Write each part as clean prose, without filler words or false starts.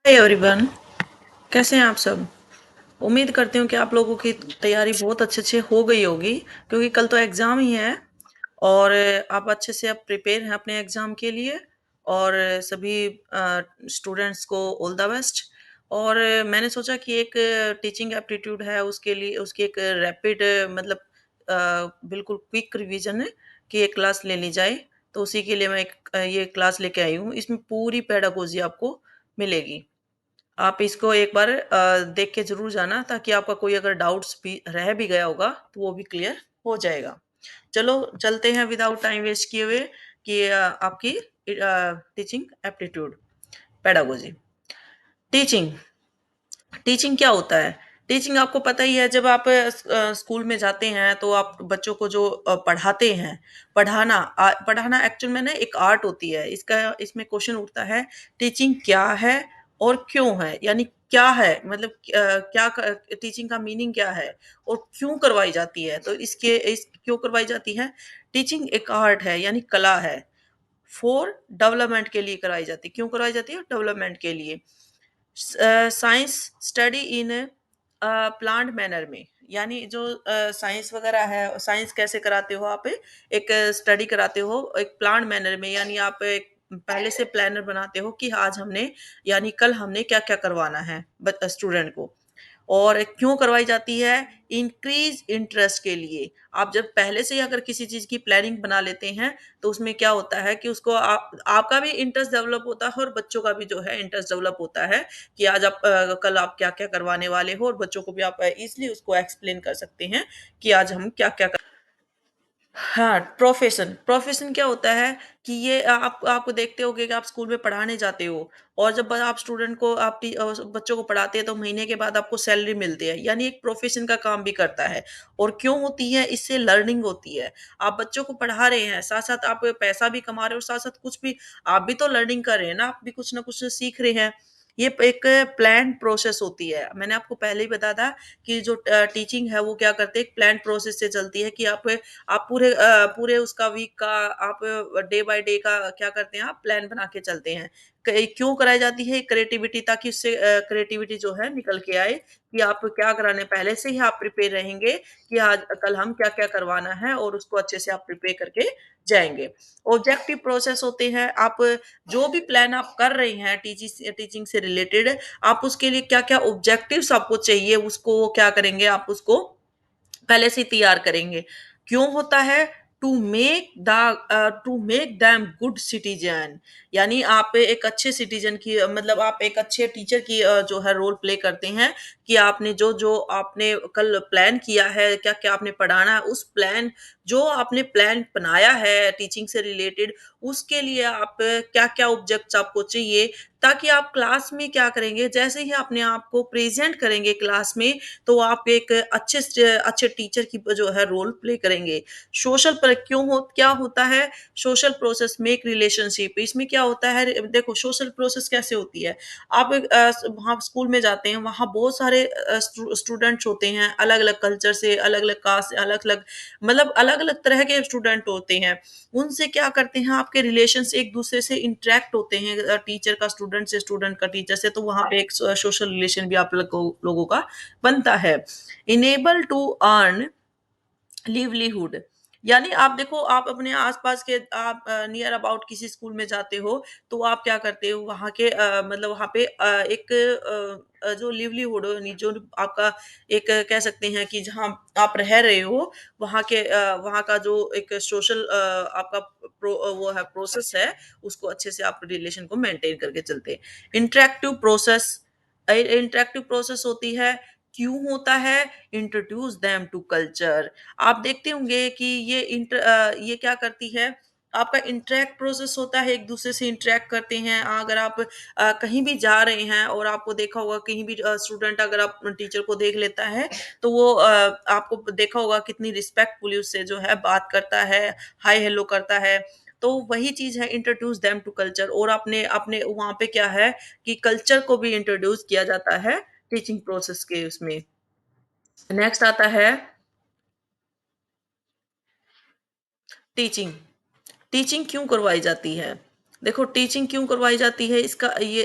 Hi everyone. कैसे हैं आप सब? उम्मीद करती हूँ कि आप लोगों की तैयारी बहुत अच्छे से हो गई होगी, क्योंकि कल तो एग्ज़ाम ही है। और आप अच्छे से अब प्रिपेयर हैं अपने एग्ज़ाम के लिए। और सभी स्टूडेंट्स को ऑल द बेस्ट। और मैंने सोचा कि एक टीचिंग एप्टीट्यूड है, उसके लिए उसकी एक रैपिड मतलब बिल्कुल क्विक रिवीजन है कि एक क्लास ले ली जाए। तो उसी के लिए मैं एक ये क्लास लेके आई हूँ। इसमें पूरी पेडागोजी आपको मिलेगी। आप इसको एक बार देख के ज़रूर जाना, ताकि आपका कोई अगर डाउट्स भी रह भी गया होगा तो वो भी क्लियर हो जाएगा। चलो चलते हैं विदाउट टाइम वेस्ट किए हुए कि आपकी teaching aptitude, pedagogy. Teaching teaching क्या होता है? टीचिंग आपको पता ही है, जब आप स्कूल में जाते हैं तो आप बच्चों को जो पढ़ाते हैं, पढ़ाना एक्चुअल में ना एक आर्ट होती है। इसमें क्वेश्चन उठता है, टीचिंग क्या है और क्यों है? यानी क्या है मतलब क्या टीचिंग का मीनिंग क्या है और क्यों करवाई जाती है? तो इसके इस क्यों करवाई जाती है? टीचिंग एक आर्ट है, यानी कला है। फॉर डेवलपमेंट के लिए कराई जाती है। क्यों करवाई जाती है? डेवलपमेंट के लिए। Science study in planned manner में, यानी जो साइंस वगैरह है, साइंस कैसे कराते हो आप? एक स्टडी कराते हो एक प्लान्ड मैनर में, यानी आप एक पहले से प्लानर बनाते हो कि आज हमने, यानी कल हमने क्या क्या करवाना है स्टूडेंट को। और क्यों करवाई जाती है? इंक्रीज इंटरेस्ट के लिए। आप जब पहले से ही अगर किसी चीज की प्लानिंग बना लेते हैं, तो उसमें क्या होता है कि उसको आपका भी इंटरेस्ट डेवलप होता है और बच्चों का भी जो है इंटरेस्ट डेवलप होता है कि आज आप कल आप क्या क्या करवाने वाले हो, और बच्चों को भी आप इजिली उसको एक्सप्लेन कर सकते हैं कि आज हम क्या क्या। हाँ, प्रोफ़ेशन। प्रोफ़ेशन क्या होता है कि ये आप देखते होंगे कि आप स्कूल में पढ़ाने जाते हो, और जब आप स्टूडेंट को बच्चों को पढ़ाते हैं तो महीने के बाद आपको सैलरी मिलती है, यानी एक प्रोफ़ेशन का काम भी करता है। और क्यों होती है? इससे लर्निंग होती है। आप बच्चों को पढ़ा रहे हैं, साथ-साथ आप पैसा भी कमा रहे हो, साथ-साथ कुछ भी आप भी तो लर्निंग कर रहे हैं ना, आप भी कुछ ना कुछ सीख रहे हैं। ये एक प्लान्ड प्रोसेस होती है। मैंने आपको पहले ही बताया था कि जो टीचिंग है वो क्या करते हैं, एक प्लान्ड प्रोसेस से चलती है कि आप पूरे उसका वीक का आप डे बाय डे का क्या करते हैं, आप प्लान बना के चलते हैं। क्यों कराई जाती है क्रिएटिविटी? ताकि उससे क्रिएटिविटी जो है निकल के आए कि आप क्या कराने, पहले से ही आप प्रिपेयर रहेंगे कि आज कल हम क्या क्या करवाना है, और उसको अच्छे से आप प्रिपेयर करके जाएंगे। ऑब्जेक्टिव प्रोसेस होते हैं। आप जो भी प्लान आप कर रहे हैं टीचिंग से रिलेटेड, आप उसके लिए क्या क्या ऑब्जेक्टिव्स आपको चाहिए, उसको क्या करेंगे, आप उसको पहले से ही तैयार करेंगे। क्यों होता है? To make them good citizen, यानी आप एक अच्छे सिटीजन की मतलब आप एक अच्छे टीचर की जो है रोल प्ले करते हैं कि आपने जो जो आपने कल प्लान किया है, क्या क्या आपने पढ़ाना है, उस प्लान जो आपने प्लान बनाया है टीचिंग से रिलेटेड, उसके लिए आप क्या क्या ऑब्जेक्ट्स आपको चाहिए, ताकि आप क्लास में क्या करेंगे, जैसे ही अपने आप को प्रेजेंट करेंगे क्लास में, तो आप एक अच्छे टीचर की जो है रोल प्ले करेंगे। सोशल पर क्यों हो क्या होता है? Social process make relationship. इसमें क्या होता है, देखो सोशल प्रोसेस कैसे होती है। आप वहाँ स्कूल में जाते हैं, वहाँ बहुत सारे स्टूडेंट्स होते हैं, अलग अलग कल्चर से, अलग अलग कास्ट से, अलग अलग मतलब अलग अलग तरह के स्टूडेंट होते हैं। उनसे क्या करते हैं, आपके रिलेशंस एक दूसरे से इंटरेक्ट होते हैं, टीचर का स्टूडेंट से, स्टूडेंट का टीचर से, तो वहाँ पे एक सोशल रिलेशन भी आप लोगों का बनता है। इनेबल टू अर्न लिवलीहुड, यानी आप देखो, आप अपने आसपास के आप नियर अबाउट किसी स्कूल में जाते हो, तो आप क्या करते हो, वहाँ के मतलब वहाँ पे एक जो लिवलीहुड यानी जो आपका एक कह सकते हैं कि जहाँ आप रह रहे हो, वहाँ का जो एक सोशल आपका वो है प्रोसेस है, उसको अच्छे से आप रिलेशन को मेंटेन करके चलते हैं। इंटरेक्टिव प्रोसेस, इंटरेक्टिव प्रोसेस होती है। क्यों होता है? Introduce them to culture. आप देखते होंगे कि ये क्या करती है, आपका इंटरेक्ट प्रोसेस होता है, एक दूसरे से इंटरेक्ट करते हैं। अगर आप कहीं भी जा रहे हैं, और आपको देखा होगा कहीं भी स्टूडेंट अगर आप टीचर को देख लेता है, तो वो आपको देखा होगा कितनी रिस्पेक्टफुली उससे जो है बात करता है, हाय हेलो करता है। तो वही चीज है, इंट्रोड्यूस देम टू कल्चर। और अपने अपने वहां पे क्या है कि कल्चर को भी इंट्रोड्यूस किया जाता है टीचिंग प्रोसेस के उसमें। नेक्स्ट आता है टीचिंग। टीचिंग क्यों करवाई जाती है? देखो टीचिंग क्यों करवाई जाती है, इसका ये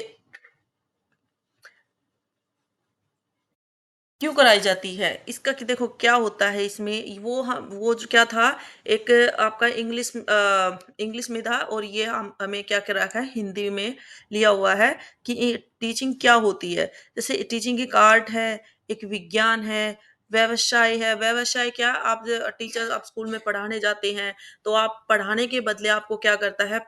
क्यों कराई जाती है? इसका कि देखो क्या होता है इसमें वो जो क्या था एक आपका इंग्लिश में था और ये हमें क्या कर रखा है हिंदी में लिया हुआ है कि टीचिंग क्या होती है। जैसे टीचिंग एक आर्ट है, एक विज्ञान है, व्यवसाय है। व्यवसाय क्या आप टीचर आप स्कूल में पढ़ाने जाते हैं, तो आप पढ़ाने के बदले आपको क्या करता है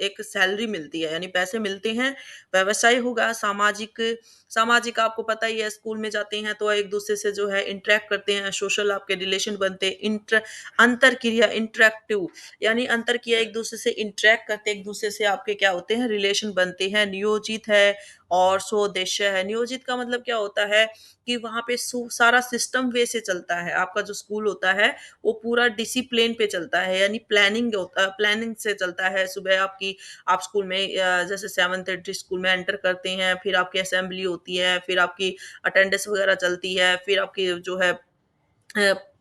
एक सैलरी मिलती है यानी पैसे मिलते हैं। व्यवसाय होगा सामाजिक सामाजिक आपको पता ही है स्कूल में जाते हैं तो एक दूसरे से जो है इंटरेक्ट करते हैं सोशल आपके रिलेशन बनते हैं अंतर क्रिया इंटरेक्टिव यानी अंतर क्रिया एक दूसरे से इंटरेक्ट करते एक दूसरे से आपके क्या होते हैं रिलेशन बनते हैं नियोजित है और स्वोद्देश्य है नियोजित का मतलब क्या होता है कि वहां पे सारा सिस्टम वे से चलता है आपका जो स्कूल होता है वो पूरा डिसिप्लिन पे चलता है यानी प्लानिंग से चलता है सुबह आपकी आप स्कूल में जैसे 7:30 स्कूल में एंटर करते हैं, फिर आपकी असेंबली होती है, फिर आपकी अटेंडेंस वगैरह चलती है, फिर आपकी जो है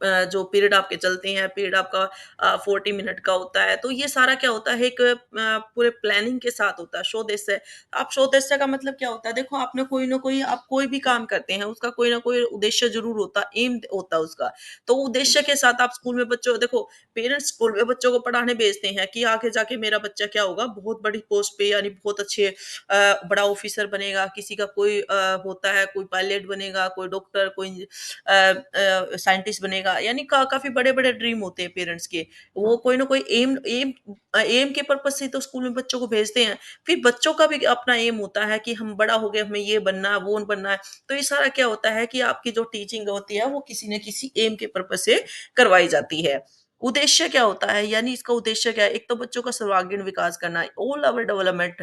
जो पीरियड आपके चलते हैं, पीरियड आपका 40 मिनट का होता है। तो ये सारा क्या होता है एक पूरे प्लानिंग के साथ होता है, शोधेश्य। आप शोधेश्य का मतलब क्या होता है? देखो आपने कोई न कोई आप कोई भी काम करते हैं, उसका कोई न कोई उद्देश्य ज़रूर होता है, एम होता है उसका। तो उद्देश्य के साथ आप स्कूल में बच्चों देखो पेरेंट्स स्कूल में बच्चों को पढ़ाने भेजते हैं कि आगे जाके मेरा बच्चा क्या होगा, बहुत बड़ी पोस्ट पे यानी बहुत अच्छे बड़ा ऑफिसर बनेगा, किसी का कोई होता है, कोई पायलट बनेगा, कोई डॉक्टर, कोई साइंटिस्ट बनेगा यानी काफ़ी बड़े-बड़े ड्रीम होते हैं पेरेंट्स के। वो कोई ना कोई एम के पर्पज़ से तो स्कूल में बच्चों को भेजते हैं। फिर बच्चों का भी अपना एम होता है कि हम बड़ा हो गए, हमें ये बनना है, वो बनना है। तो ये सारा क्या होता है कि आपकी जो टीचिंग होती है वो किसी न किसी एम के पर्पज़ से करवाई जाती है। उद्देश्य क्या होता है? यानी इसका उद्देश्य क्या है? एक तो बच्चों का सर्वांगीण विकास करना, ऑल ओवर डेवलपमेंट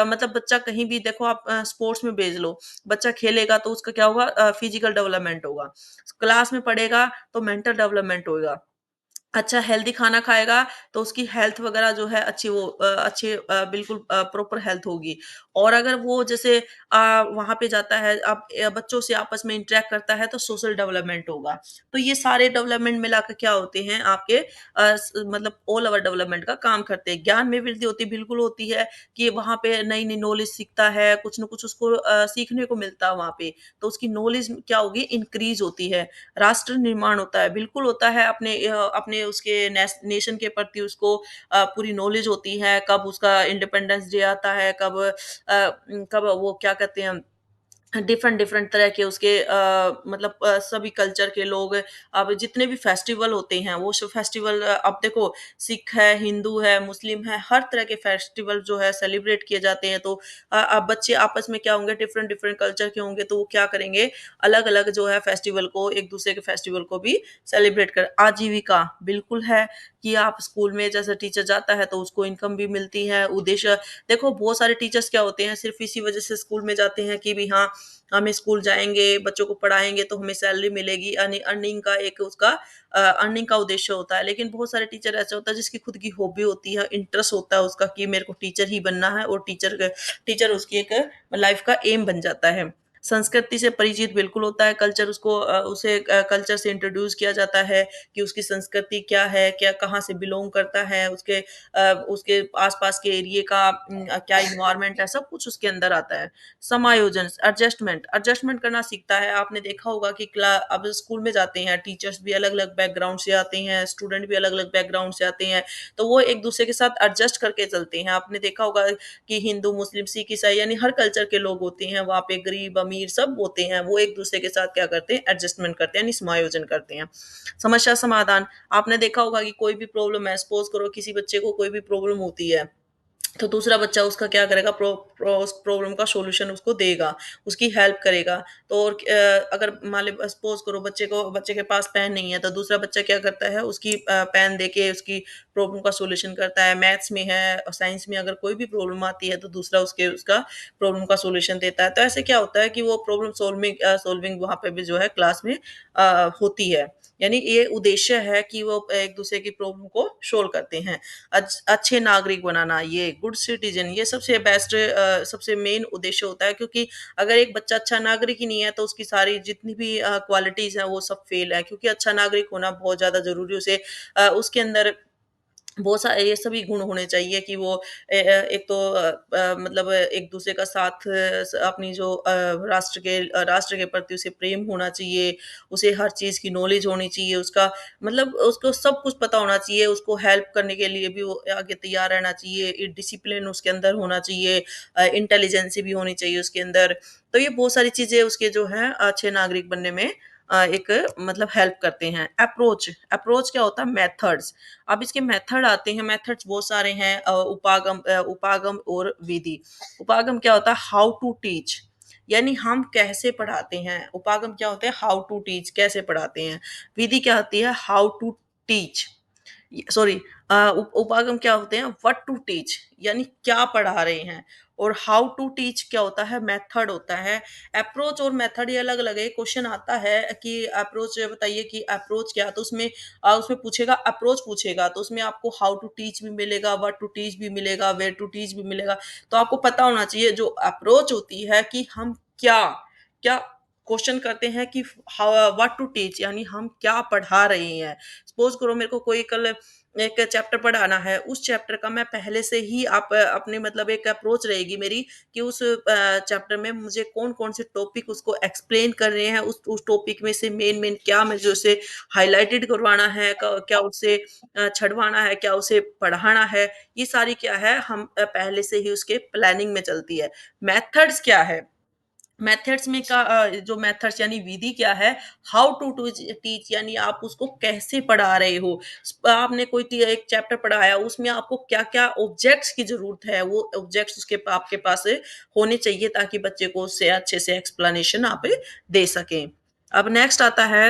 मतलब बच्चा कहीं भी देखो आप स्पोर्ट्स में भेज लो, बच्चा खेलेगा तो उसका क्या होगा फिजिकल डेवलपमेंट होगा। क्लास में पढ़ेगा तो मेंटल डेवलपमेंट होएगा। अच्छा हेल्दी खाना खाएगा तो उसकी हेल्थ वगैरह जो है अच्छी बिल्कुल प्रॉपर हेल्थ होगी। और अगर वो जैसे वहाँ पे जाता है अब बच्चों से आपस में इंटरैक्ट करता है तो सोशल डेवलपमेंट होगा। तो ये सारे डेवलपमेंट मिलाकर क्या होते हैं आपके मतलब ऑल ओवर डेवलपमेंट का काम करते हैं। ज्ञान में वृद्धि होती है, बिल्कुल होती है कि वहाँ पे नई-नई नॉलेज सीखता है, कुछ न कुछ उसको सीखने को मिलता है वहाँ पे। तो उसकी नॉलेज क्या होगी इंक्रीज़ होती है। राष्ट्र निर्माण होता है, बिल्कुल होता है अपने उसके नेशन के प्रति उसको पूरी नॉलेज होती है, कब उसका इंडिपेंडेंस डे आता है, कब वो क्या कहते हैं डिफरेंट डिफरेंट तरह के उसके मतलब सभी कल्चर के लोग अब जितने भी फेस्टिवल होते हैं वो सब फेस्टिवल अब देखो सिख है, हिंदू है, मुस्लिम है, हर तरह के फेस्टिवल जो है सेलिब्रेट किए जाते हैं। तो अब बच्चे आपस में क्या होंगे डिफरेंट डिफरेंट कल्चर के होंगे तो वो क्या करेंगे अलग-अलग जो है फेस्टिवल को एक दूसरे के फेस्टिवल को भी सेलिब्रेट कर आजीविका बिल्कुल है कि आप स्कूल में जैसे टीचर जाता है तो उसको इनकम भी मिलती है। उद्देश्य देखो बहुत सारे टीचर्स क्या होते हैं सिर्फ़ इसी वज़ह से स्कूल में जाते हैं कि भी हाँ, हम स्कूल जाएँगे, बच्चों को पढ़ाएँगे तो हमें सैलरी मिलेगी अर्निंग का एक उसका अर्निंग का उद्देश्य होता है। लेकिन बहुत सारे टीचर ऐसे होता है जिसकी खुद की हॉबी होती है, इंटरेस्ट होता है उसका कि मेरे को टीचर ही बनना है और टीचर उसकी एक लाइफ़ का एम बन जाता है। संस्कृति से परिचित बिल्कुल होता है, उसे कल्चर से इंट्रोड्यूस किया जाता है कि उसकी संस्कृति क्या है, क्या कहाँ से बिलॉन्ग करता है, उसके आस-पास के एरिये का क्या एनवायरनमेंट है, सब कुछ उसके अंदर आता है। समायोजन, एडजस्टमेंट करना सीखता है। आपने देखा होगा कि अब स्कूल में जाते हैं, टीचर्स भी अलग-अलग बैकग्राउंड से आते हैं, स्टूडेंट भी अलग-अलग बैकग्राउंड से आते हैं, तो वो एक-दूसरे के साथ एडजस्ट करके चलते हैं। आपने देखा होगा कि हिंदू, मुस्लिम, सिख, ईसाई यानी हर कल्चर के लोग होते हैं, वहाँ पे गरीब, अमीर सब होते हैं। वो एक-दूसरे के साथ क्या करते हैं, एडजस्टमेंट करते हैं, यानी समायोजन करते हैं। समस्या समाधान, आपने देखा होगा कि कोई भी प्रॉब्लम है, सपोज़ करो किसी बच्चे को कोई भी प्रॉब्लम होती है, तो दूसरा बच्चा उसका क्या करेगा उस प्रॉब्लम का सॉल्यूशन उसको देगा, उसकी हेल्प करेगा। तो अगर मान ले सपोज़ करो बच्चे के पास पेन नहीं है, तो दूसरा बच्चा क्या करता है उसकी पेन देके उसकी प्रॉब्लम का सॉल्यूशन करता है। मैथ्स में है और साइंस में अगर कोई भी प्रॉब्लम आती है, तो दूसरा उसका प्रॉब्लम का सॉल्यूशन देता है। तो ऐसे क्या होता है कि वो प्रॉब्लम सॉल्विंग वहाँ पे भी जो है क्लास में होती है। यानी ये उद्देश्य है कि वो एक-दूसरे की प्रॉब्लम को सॉल्व करते हैं। अच्छे नागरिक बनाना, ये गुड सिटीज़न ये सबसे मेन उद्देश्य होता है क्योंकि अगर एक बच्चा अच्छा नागरिक ही नहीं है, तो उसकी सारी जितनी भी क्वालिटीज़ हैं, वो सब फ़ेल है क्योंकि अच्छा नागरिक होना बहुत ज़्यादा ज़रूरी है। उसके अंदर बहुत सारे ये सभी गुण होने चाहिए कि वो एक तो मतलब एक दूसरे का साथ अपनी जो राष्ट्र के प्रति उसे प्रेम होना चाहिए, उसे हर चीज़ की नॉलेज होनी चाहिए, उसका मतलब उसको सब कुछ पता होना चाहिए, उसको हेल्प करने के लिए भी वो आगे तैयार रहना चाहिए, डिसिप्लिन उसके अंदर होना चाहिए, इंटेलिजेंसी भी होनी चाहिए उसके अंदर। तो ये बहुत सारी चीज़ें उसके जो हैं अच्छे नागरिक बनने में एक मतलब हेल्प करते हैं। अप्रोच, अप्रोच क्या होता है? मेथड्स। अब इसके मेथड आते हैं, मेथड्स बहुत सारे हैं, उपागम और विधि। उपागम क्या होता है? हाउ टू टीच, यानी हम कैसे पढ़ाते हैं। उपागम क्या होते हैं? हाउ टू टीच, कैसे पढ़ाते हैं। विधि क्या होती है? How to teach. सॉरी, उपागम क्या होते हैं? व्हाट टू टीच, यानी क्या पढ़ा रहे हैं। और हाउ टू टीच क्या होता है? मेथड होता है। अप्रोच और मेथड ये अलग अलग है। क्वेश्चन आता है कि अप्रोच बताइए कि अप्रोच क्या, तो उसमें उसमें पूछेगा, अप्रोच पूछेगा तो उसमें आपको हाउ टू टीच भी मिलेगा, व्हाट टू टीच भी मिलेगा, वेयर टू टीच भी मिलेगा। तो आपको पता होना चाहिए जो अप्रोच होती है कि हम क्या क्या क्वेश्चन करते हैं कि व्हाट टू टीच, यानी हम क्या पढ़ा रहे हैं। सपोज करो मेरे को कोई कल एक चैप्टर पढ़ाना है, उस चैप्टर का मैं पहले से ही आप अपने मतलब एक अप्रोच रहेगी मेरी कि उस चैप्टर में मुझे कौन-कौन से टॉपिक उसको एक्सप्लेन कर रहे हैं, उस टॉपिक में से मेन-मेन क्या मुझे उसे हाइलाइटेड करवाना है, क क्या उसे छँटवाना है, क्या उसे पढ़ाना है, ये सारी क्या है हम पहले से ही उसके प्लानिंग में चलती है। मेथड्स क्या है? मेथड्स में जो मेथड्स यानी विधि क्या है, हाउ टू टीच, यानी आप उसको कैसे पढ़ा रहे हो। आपने कोई एक चैप्टर पढ़ाया, उसमें आपको क्या क्या ऑब्जेक्ट्स की जरूरत है, वो ऑब्जेक्ट्स उसके आपके पास होने चाहिए ताकि बच्चे को उससे अच्छे से एक्सप्लेनेशन आप दे सकें। अब नेक्स्ट आता है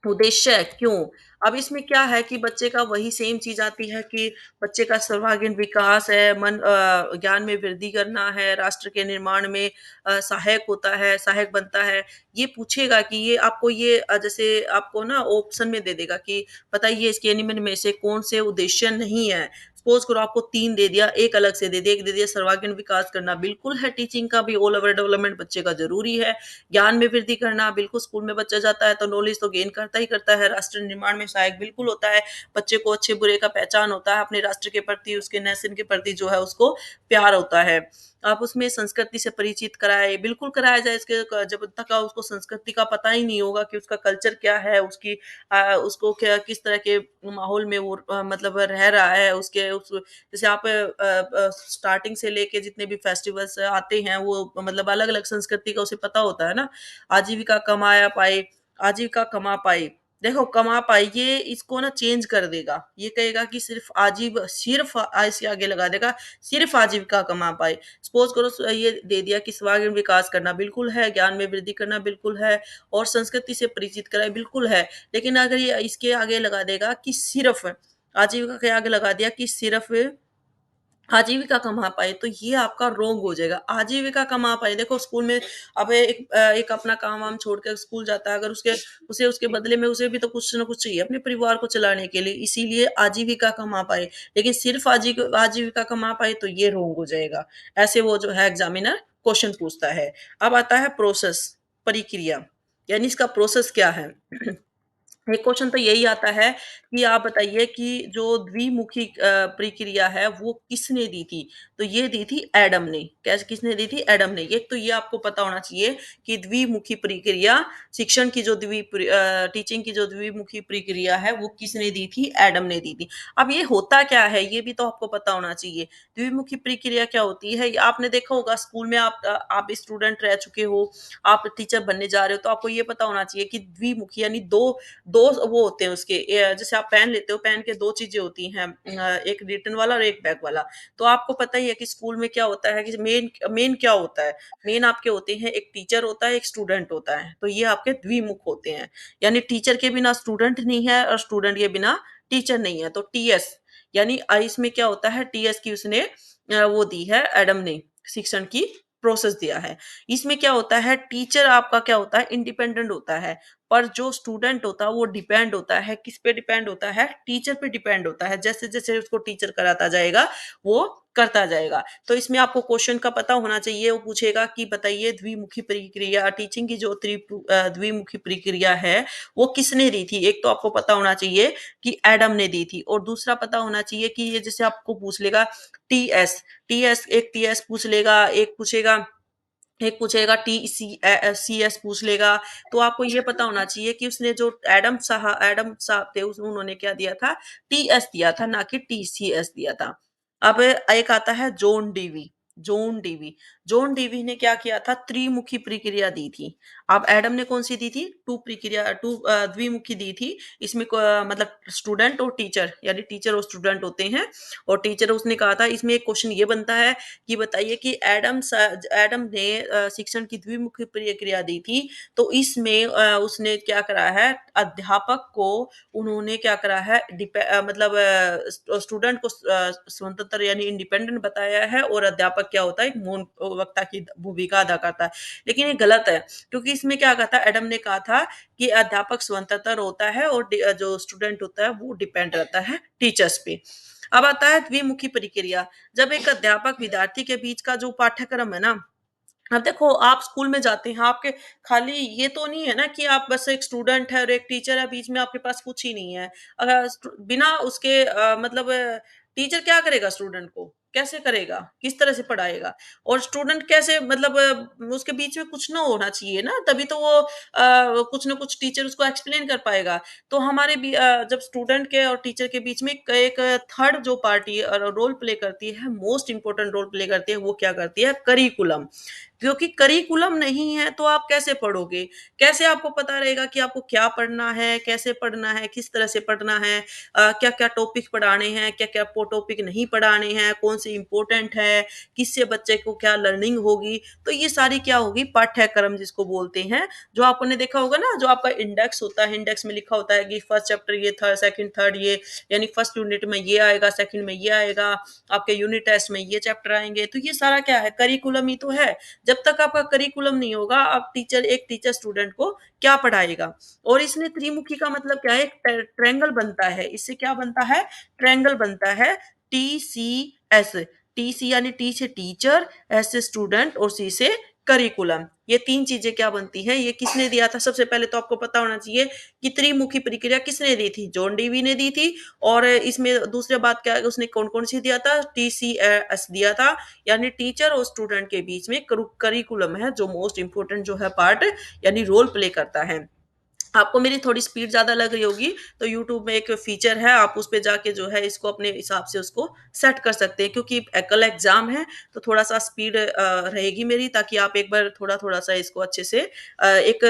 उद्देश्य है, क्यों? अब इसमें क्या है कि बच्चे का वही सेम चीज़ आती है कि बच्चे का सर्वांगीण विकास है, ज्ञान में वृद्धि करना है, राष्ट्र के निर्माण में सहायक होता है, सहायक बनता है। ये पूछेगा कि ये आपको ये जैसे आपको ना ऑप्शन में दे देगा कि बताइए इसके निम्न में से कौन से उद्देश्य नहीं है। सपोज़ करो आपको 3 दे दिया, 1 अलग से दे दिया, एक दे दिया सर्वांगीण विकास करना, बिल्कुल है टीचिंग का भी ऑल ओवर डेवलपमेंट बच्चे का ज़रूरी है। ज्ञान में वृद्धि करना, बिल्कुल स्कूल में बच्चा जाता है तो नॉलेज तो गेन करता ही करता है, राष्ट्र निर्माण में सहायक बिल्कुल होता है, बच्चे को अच्छे-बुरे का पहचान होता है, अपने राष्ट्र के प्रति, उसके नेशन के प्रति जो है उसको प्यार होता है। आप उसमें संस्कृति से परिचित कराएँ, बिल्कुल कराया जाए इसके जब तक उसको संस्कृति का पता ही नहीं होगा कि उसका कल्चर क्या है, उसकी उसको क्या किस तरह के माहौल में वो मतलब रह रहा है, उसके उस जैसे आप स्टार्टिंग से लेके जितने भी फेस्टिवल्स आते हैं वो मतलब अलग-अलग संस्कृति का उसे पता होता है ना। आजीविका कमाया पाए आजीविका कमा पाए। देखो कमा पाए ये इसको ना चेंज कर देगा। ये कहेगा कि सिर्फ़ से आगे लगा देगा, सिर्फ़ आजीविका कमा पाए। सपोज़ करो ये दे दिया कि सर्वांगीण विकास करना बिल्कुल है, ज्ञान में वृद्धि करना बिल्कुल है और संस्कृति से परिचित कराए बिल्कुल है। लेकिन अगर ये इसके आगे लगा देगा कि सिर्फ़ आजीविका के आगे लगा दिया कि सिर्फ़ आजीविका कमा पाए, तो ये आपका रोंग हो जाएगा। आजीविका कमा पाए, देखो स्कूल में अब एक अपना काम-वाम छोड़ के स्कूल जाता है, अगर उसे उसके बदले में उसे भी तो कुछ न कुछ चाहिए अपने परिवार को चलाने के लिए, इसीलिए आजीविका कमा पाए। लेकिन सिर्फ़ आजीविका कमा पाए, तो ये रोंग हो जाएगा। ऐसे वो जो है एग्ज़ामिनर क्वेश्चन पूछता है। अब आता है प्रोसेस, प्रक्रिया, यानी इसका प्रोसेस क्या है? एक क्वेश्चन तो यही आता है कि आप बताइए कि जो द्विमुखी प्रक्रिया है वो किसने दी थी? तो ये दी थी एडम ने। कैसे किसने दी थी? एडम ने। एक तो ये आपको पता होना चाहिए कि द्विमुखी प्रक्रिया शिक्षण की जो टीचिंग की जो द्विमुखी प्रक्रिया है वो किसने दी थी? एडम ने दी थी। अब ये होता क्या है? ये भी तो आपको पता होना चाहिए। द्विमुखी प्रक्रिया क्या होती है? ये आपने देखा होगा स्कूल में आप स्टूडेंट रह चुके हो, आप टीचर बनने जा रहे हो तो आपको ये पता होना चाहिए कि द्विमुखी यानी 2 वो होते हैं उसके जैसे आप पेन लेते हो, पेन के 2 चीज़ें होती हैं, एक रिटन वाला और एक बैक वाला। तो आपको पता ही है कि स्कूल में क्या होता है कि मेन मेन क्या होता है? मेन आपके होते हैं, एक टीचर होता है, एक स्टूडेंट होता है। तो ये आपके द्विमुख होते हैं। यानी टीचर के बिना स्टूडेंट नहीं है और स्टूडेंट के बिना टीचर नहीं है। तो टीएस यानी इसमें क्या होता है टीएस की उसने वो दी है एडम ने, शिक्षण की प्रोसेस दिया है। इसमें क्या होता है टीचर आपका क्या होता है इंडिपेंडेंट होता है। पर जो स्टूडेंट होता है वो डिपेंड होता है, किस पे डिपेंड होता है? टीचर पे डिपेंड होता है। जैसे-जैसे उसको टीचर कराता जाएगा, वो करता जाएगा। तो इसमें आपको क्वेश्चन का पता होना चाहिए, वो पूछेगा कि बताइए द्विमुखी प्रक्रिया टीचिंग की जो द्विमुखी प्रक्रिया है, वो किसने दी थी? एक तो आपको पता होना चाहिए कि एडम ने दी थी, और दूसरा पता होना चाहिए कि ये जैसे आपको पूछ लेगा टीएस, टीएस पूछ लेगा, एक पूछेगा सीएस पूछ लेगा। तो आपको ये पता होना चाहिए कि उसने जो एडम साहब थे उन्होंने क्या दिया था? टीएस दिया था, ना कि टीसीएस दिया था। अब एक आता है जॉन डीवी ने क्या किया था? त्रिमुखी प्रक्रिया दी थी। अब एडम ने कौन सी दी थी? द्विमुखी दी थी। इसमें मतलब स्टूडेंट और टीचर, यानी टीचर और स्टूडेंट होते हैं। और टीचर उसने कहा था, इसमें एक क्वेश्चन ये बनता है कि बताइए कि एडम ने शिक्षण की द्विमुखी प्रक्रिया दी थी। तो इसमें उसने क्या करा है? अध्यापक को उन्होंने क्या करा है? मतलब स्टूडेंट को स्वतंत्र यानी इंडिपेंडेंट बताया है, और अध्यापक क्या होता है? एक मौन वक्ता की भूमिका अदा करता है। लेकिन ये गलत है, क्योंकि इसमें क्या कहा था? एडम ने कहा था कि अध्यापक स्वतंत्र होता है, और जो स्टूडेंट होता है वो डिपेंड रहता है टीचर्स पे। अब आता है द्विमुखी प्रक्रिया। जब एक अध्यापक विद्यार्थी के बीच का जो पाठ्यक्रम है ना, अब देखो आप स्कूल में जाते हैं, आपके खाली ये तो नहीं है ना कि आप बस एक स्टूडेंट है और एक टीचर है, बीच में आपके पास कुछ ही नहीं है। अगर बिना उसके मतलब टीचर क्या करेगा? स्टूडेंट को कैसे करेगा? किस तरह से पढ़ाएगा? और स्टूडेंट कैसे मतलब उसके बीच में कुछ ना होना चाहिए ना, तभी तो वो कुछ ना कुछ टीचर उसको एक्सप्लेन कर पाएगा। तो हमारे भी जब स्टूडेंट के और टीचर के बीच में एक थर्ड जो पार्टी रोल प्ले करती है, मोस्ट इंपॉर्टेंट रोल प्ले करती है, वो क्या करती है? करिकुलम। क्योंकि करिकुलम नहीं है तो आप कैसे पढ़ोगे? कैसे आपको पता रहेगा कि आपको क्या पढ़ना है, कैसे पढ़ना है, किस तरह से पढ़ना है, क्या-क्या टॉपिक पढ़ाने हैं, क्या-क्या पो टॉपिक नहीं पढ़ाने हैं, कौन से इम्पोर्टेंट है, किससे बच्चे को क्या लर्निंग होगी। तो ये सारी क्या होगी? पाठ्यक्रम जिसको बोलते हैं। जो आपने देखा होगा ना, जो आपका इंडेक्स होता है, इंडेक्स में लिखा होता है कि फर्स्ट चैप्टर ये, सेकंड, थर्ड ये, यानी फर्स्ट यूनिट में ये आएगा, सेकंड में ये आएगा, आपके यूनिट टेस्ट में ये चैप्टर आएँगे। तो ये सारा क्या है? करिकुलम ही तो है। जब तक आपका करिकुलम नहीं होगा, आप एक टीचर स्टूडेंट को क्या पढ़ाएगा? और इसमें त्रिमुखी का मतलब क्या है? एक ट्रायंगल बनता है। इससे क्या बनता है? ट्रायंगल बनता है, टीसीएस। टी यानी टी से टीचर, एस से स्टूडेंट, और सी से करिकुलम। ये 3 चीज़ें क्या बनती हैं? ये किसने दिया था? सबसे पहले तो आपको पता होना चाहिए कि त्रिमुखी प्रक्रिया किसने दी थी? जॉन डीवी ने दी थी। और इसमें दूसरी बात क्या है? उसने कौन-कौन सी दिया था? टीसीएस दिया था। यानी टीचर और स्टूडेंट के बीच में करिकुलम है, जो मोस्ट इम्पोर्टेंट जो है पार्ट, यानी रोल प्ले करता है। आपको मेरी थोड़ी स्पीड ज़्यादा लग रही होगी, तो यूट्यूब में एक फीचर है, आप उस पे जाके जो है इसको अपने हिसाब से उसको सेट कर सकते हैं, क्योंकि कल एग्ज़ाम है, तो थोड़ा-सा स्पीड रहेगी मेरी, ताकि आप एक बार थोड़ा-थोड़ा सा इसको अच्छे से एक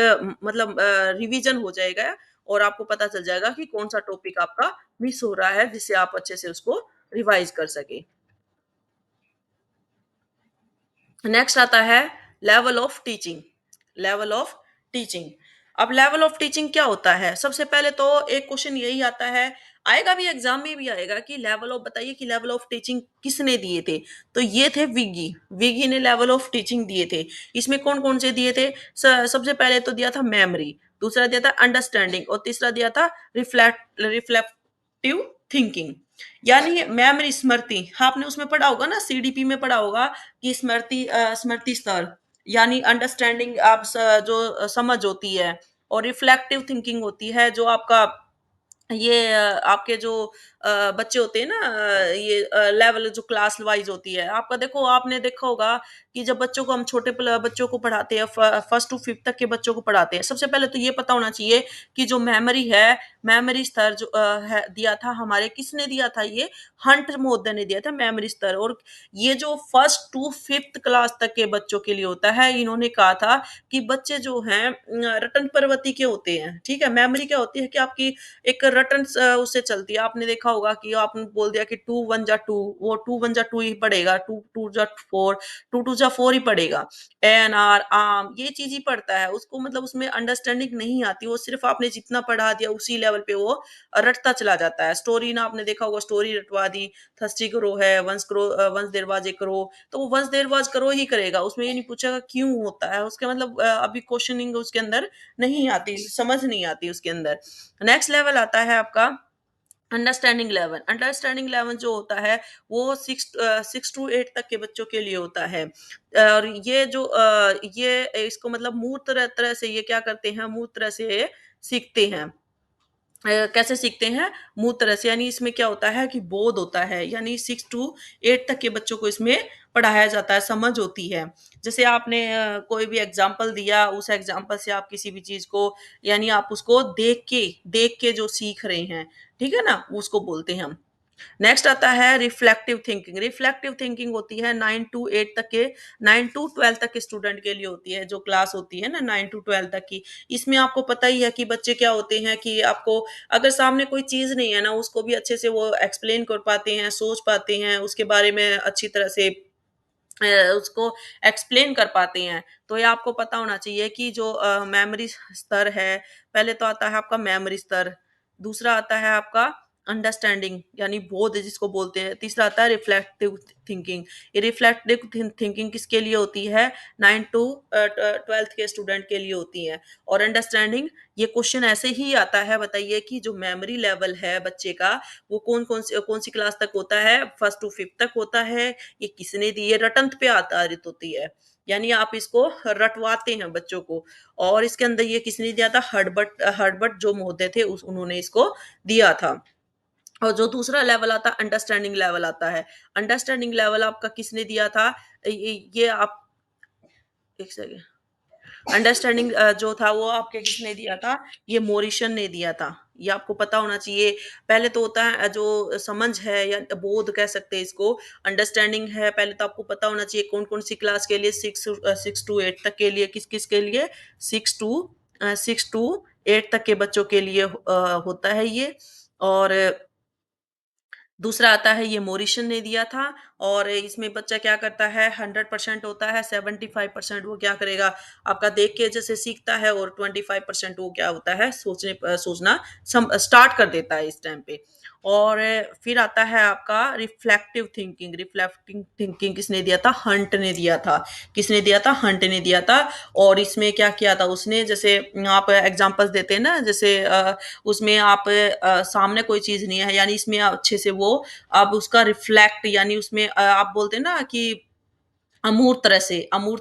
मतलब रिवीजन हो जाएगा, और आपको पता चल जाएगा कि कौन-सा टॉपिक आपका मिस हो रहा है, जिससे आप अच्छे से उसको रिवाइज़ कर सकें। नेक्स्ट आता है level of teaching. Level of teaching. अब लेवल ऑफ टीचिंग क्या होता है? सबसे पहले तो एक क्वेश्चन यही आता है, आएगा भी एग्जाम में भी आएगा कि लेवल ऑफ बताइए कि लेवल ऑफ टीचिंग किसने दिए थे? तो ये थे विगी। विगी ने लेवल ऑफ टीचिंग दिए थे। इसमें कौन-कौन से दिए थे? सबसे पहले तो दिया था मेमोरी, दूसरा दिया था अंडरस्टैंडिंग, और तीसरा दिया था रिफ्लेक्टिव थिंकिंग। यानी मेमोरी स्मृति, आपने उसमें पढ़ा होगा ना, सीडीपी में पढ़ा होगा कि स्मृति स्तर, यानी अंडरस्टैंडिंग आप जो समझ होती है, और रिफ्लेक्टिव थिंकिंग होती है, जो आपका ये आपके जो बच्चे होते हैं ना, ये लेवल जो क्लास वाइज होती है, आपका देखो आपने देखा होगा कि जब बच्चों को हम छोटे बच्चों को पढ़ाते हैं, फर्स्ट टू फिफ्थ तक के बच्चों को पढ़ाते हैं, सबसे पहले तो ये पता होना चाहिए कि जो मेमोरी है, मेमोरी स्तर जो है दिया था हमारे, किसने दिया था? ये हंट महोदय ने दिया था मेमोरी स्तर। और ये जो फर्स्ट टू फिफ्थ क्लास तक के बच्चों के लिए होता है, इन्होंने कहा था कि बच्चे जो हैं रटन प्रवृत्ति के होते हैं, ठीक है? मेमोरी क्या होती है कि आपकी एक रटन उससे चलती है। आपने देखा होगा कि आपने बोल दिया कि 2 1 जा 2, वो 2 1 जा 2 ही पढ़ेगा, 2 2 जा 4, 2 2 जा 4 ही पढ़ेगा। एएनआर, आम, ये चीज़ ही पढ़ता है। उसको मतलब उसमें अंडरस्टैंडिंग नहीं आती, वो सिर्फ़ आपने जितना पढ़ा दिया उसी लेवल पे वो रटता चला जाता है। स्टोरी ना आपने देखा होगा, स्टोरी रटवा दी, थर्स्टी करो है, once there was a crow, तो वो वंस देयर वाज़ क्रो ही करेगा। उसमें ये नहीं पूछेगा क्यों होता है, उसका मतलब अभी क्वेश्चनिंग उसके अंदर नहीं आती, समझ नहीं आती उसके अंदर। नेक्स्ट लेवल आता है आपका अंडरस्टैंडिंग लेवल। अंडरस्टैंडिंग लेवल जो होता है वो 6 टू 8 तक के बच्चों के लिए होता है। और ये इसको मतलब मूल तरह तरह से ये क्या करते हैं, मूल तरह से ये सीखते हैं। कैसे सीखते हैं? मुँह तरह से, यानी इसमें क्या होता है कि बोध होता है, यानी 6 टू 8 तक के बच्चों को इसमें पढ़ाया जाता है, समझ होती है। जैसे आपने कोई भी एग्ज़ाम्पल दिया, उस एग्ज़ाम्पल से आप किसी भी चीज़ को, यानी आप उसको देख के जो सीख रहे हैं, ठीक है ना? उसको बोलते हैं हम। नेक्स्ट आता है रिफ्लेक्टिव थिंकिंग। रिफ्लेक्टिव थिंकिंग होती है 9 टू 8 तक के, 9 टू 12 तक के स्टूडेंट के लिए होती है, जो क्लास होती है ना 9 टू 12 तक की। इसमें आपको पता ही है कि बच्चे क्या होते हैं कि आपको अगर सामने कोई चीज़ नहीं है ना, उसको भी अच्छे से वो एक्सप्लेन कर पाते हैं, सोच पाते हैं, उसके बारे में अच्छी तरह से उसको एक्सप्लेन कर पाते हैं। तो ये आपको पता होना चाहिए कि जो मेमोरी स्तर है, पहले तो आता है आपका मेमोरी स्तर, दूसरा आता है आपका अंडरस्टैंडिंग यानी बोध जिसको बोलते हैं, तीसरा आता है रिफ्लेक्टिव थिंकिंग। ये रिफ्लेक्टिव थिंकिंग किसके लिए होती है? 9 टू 12th के स्टूडेंट के लिए होती है। और अंडरस्टैंडिंग, ये क्वेश्चन ऐसे ही आता है, बताइए कि जो मेमोरी लेवल है बच्चे का, वो कौन सी क्लास तक होता है? 1st टू 5th तक होता है। ये किसने दी? ये रटंत पे आधारित होती है, यानी आप इसको रटवाते हैं बच्चों को। और इसके अंदर ये किसने दिया था? हर्बर्ट हर्बर्ट जो महोदय थे उस उन्होंने इसको दिया था। और जो दूसरा लेवल आता है अंडरस्टैंडिंग लेवल आता है। अंडरस्टैंडिंग लेवल आपका किसने दिया था? ये आप एक सेकंड, अंडरस्टैंडिंग जो था वो आपके किसने दिया था? ये मोरिशन ने दिया था। ये आपको पता होना चाहिए। पहले तो होता है जो समझ है या बोध कह सकते हैं इसको, अंडरस्टैंडिंग है, पहले तो आपको पता होना चाहिए कौन-कौन सी क्लास के लिए, 6 टू 8 तक के लिए, किस-किस के लिए? 6 टू 8 तक के बच्चों के लिए होता है ये। और दूसरा आता है ये मोरिशन ने दिया था। और इसमें बच्चा क्या करता है, 100% होता है, 75% वो क्या करेगा, आपका देख के जैसे सीखता है, और 25% वो क्या होता है, सोचना स्टार्ट कर देता है इस टाइम पे। और फिर आता है आपका रिफ्लेक्टिव थिंकिंग। रिफ्लेक्टिव थिंकिंग किसने दिया था? हंट ने दिया था। किसने दिया था? हंट ने दिया था। और इसमें क्या किया था उसने, जैसे आप एग्जांपल्स देते हैं ना, जैसे उसमें आप सामने कोई चीज़ नहीं है, यानी इसमें अच्छे से वो आप उसका रिफ्लेक्ट, यानी उसमें आप बोलते हैं ना कि अमूर्त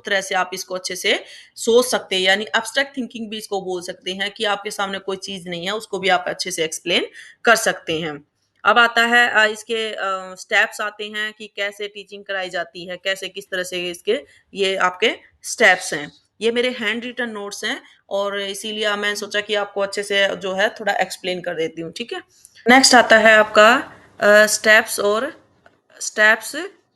तरह से आप इसको अच्छे से सोच सकते हैं, यानी एब्स्ट्रैक्ट थिंकिंग भी इसको बोल सकते हैं कि आपके सामने कोई चीज़ नहीं है, उसको भी आप अच्छे से एक्सप्लेन कर सकते हैं। अब आता है इसके स्टेप्स आते हैं कि कैसे टीचिंग कराई जाती है, कैसे किस तरह से इसके ये आपके स्टेप्स हैं। ये मेरे हैंड रिटन नोट्स हैं, और इसीलिए मैंने सोचा कि आपको अच्छे से जो है थोड़ा एक्सप्लेन कर देती हूँ, ठीक है? नेक्स्ट आता है आपका स्टेप्स,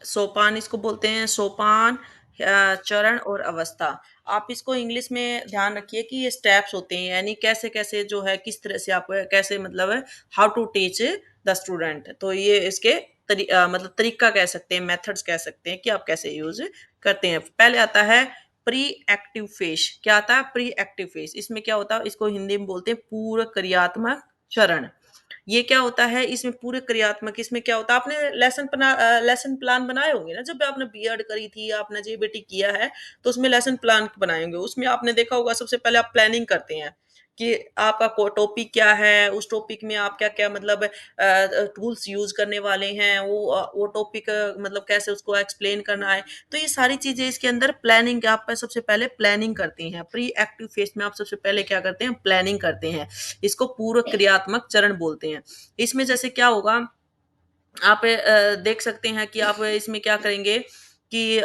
सोपान इसको बोलते हैं, सोपान, चरण और अवस्था। आप इसको इंग्लिश में ध्यान रखिए कि ये स्टेप्स होते हैं, यानी कैसे-कैसे जो है, किस तरह से आप कैसे मतलब है, how to teach the student. तो ये इसके मतलब तरीका कह सकते हैं, मेथड्स कह सकते हैं कि आप कैसे यूज़ करते हैं। पहले आता है प्री एक्टिव फेज। क्या आता है? Pre active phase. इसमें क्या होता है, इसको हिंदी में बोलते हैं पूर्व क्रियात्मक चरण। ये क्या होता है, इसमें पूरे क्रियात्मक, इसमें क्या होता है, आपने लेसन प्लान बनाए होंगे ना, जब आपने बीएड करी थी, आपने जेबीटी किया है, तो उसमें लेसन प्लान बनाए होंगे। उसमें आपने देखा होगा सबसे पहले आप प्लानिंग करते हैं कि आपका टॉपिक क्या है, उस टॉपिक में आप क्या क्या मतलब टूल्स यूज करने वाले हैं, वो टॉपिक मतलब कैसे उसको एक्सप्लेन करना है। तो ये सारी चीजें इसके अंदर प्लानिंग, आप सबसे पहले प्लानिंग करते हैं। प्री एक्टिव फेज में आप सबसे पहले क्या करते हैं? प्लानिंग करते हैं। इसको पूर्व क्रियात्मक चरण बोलते हैं। इसमें जैसे क्या होगा, आप देख सकते हैं कि आप इसमें क्या करेंगे कि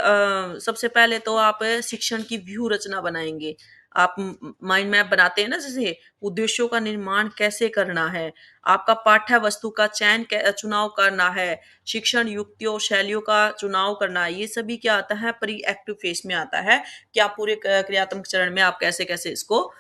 सबसे पहले तो आप शिक्षण की व्यू रचना बनाएँगे। आप माइंड मैप बनाते हैं ना, जैसे उद्देश्यों का निर्माण कैसे करना है, आपका पाठ्य वस्तु का चुनाव करना है, शिक्षण युक्तियों, शैलियों का चुनाव करना है। ये सभी क्या आता है? प्री एक्टिव फेज में आता है कि आप पूरे क्रियात्मक चरण में आप कैसे-कैसे इसको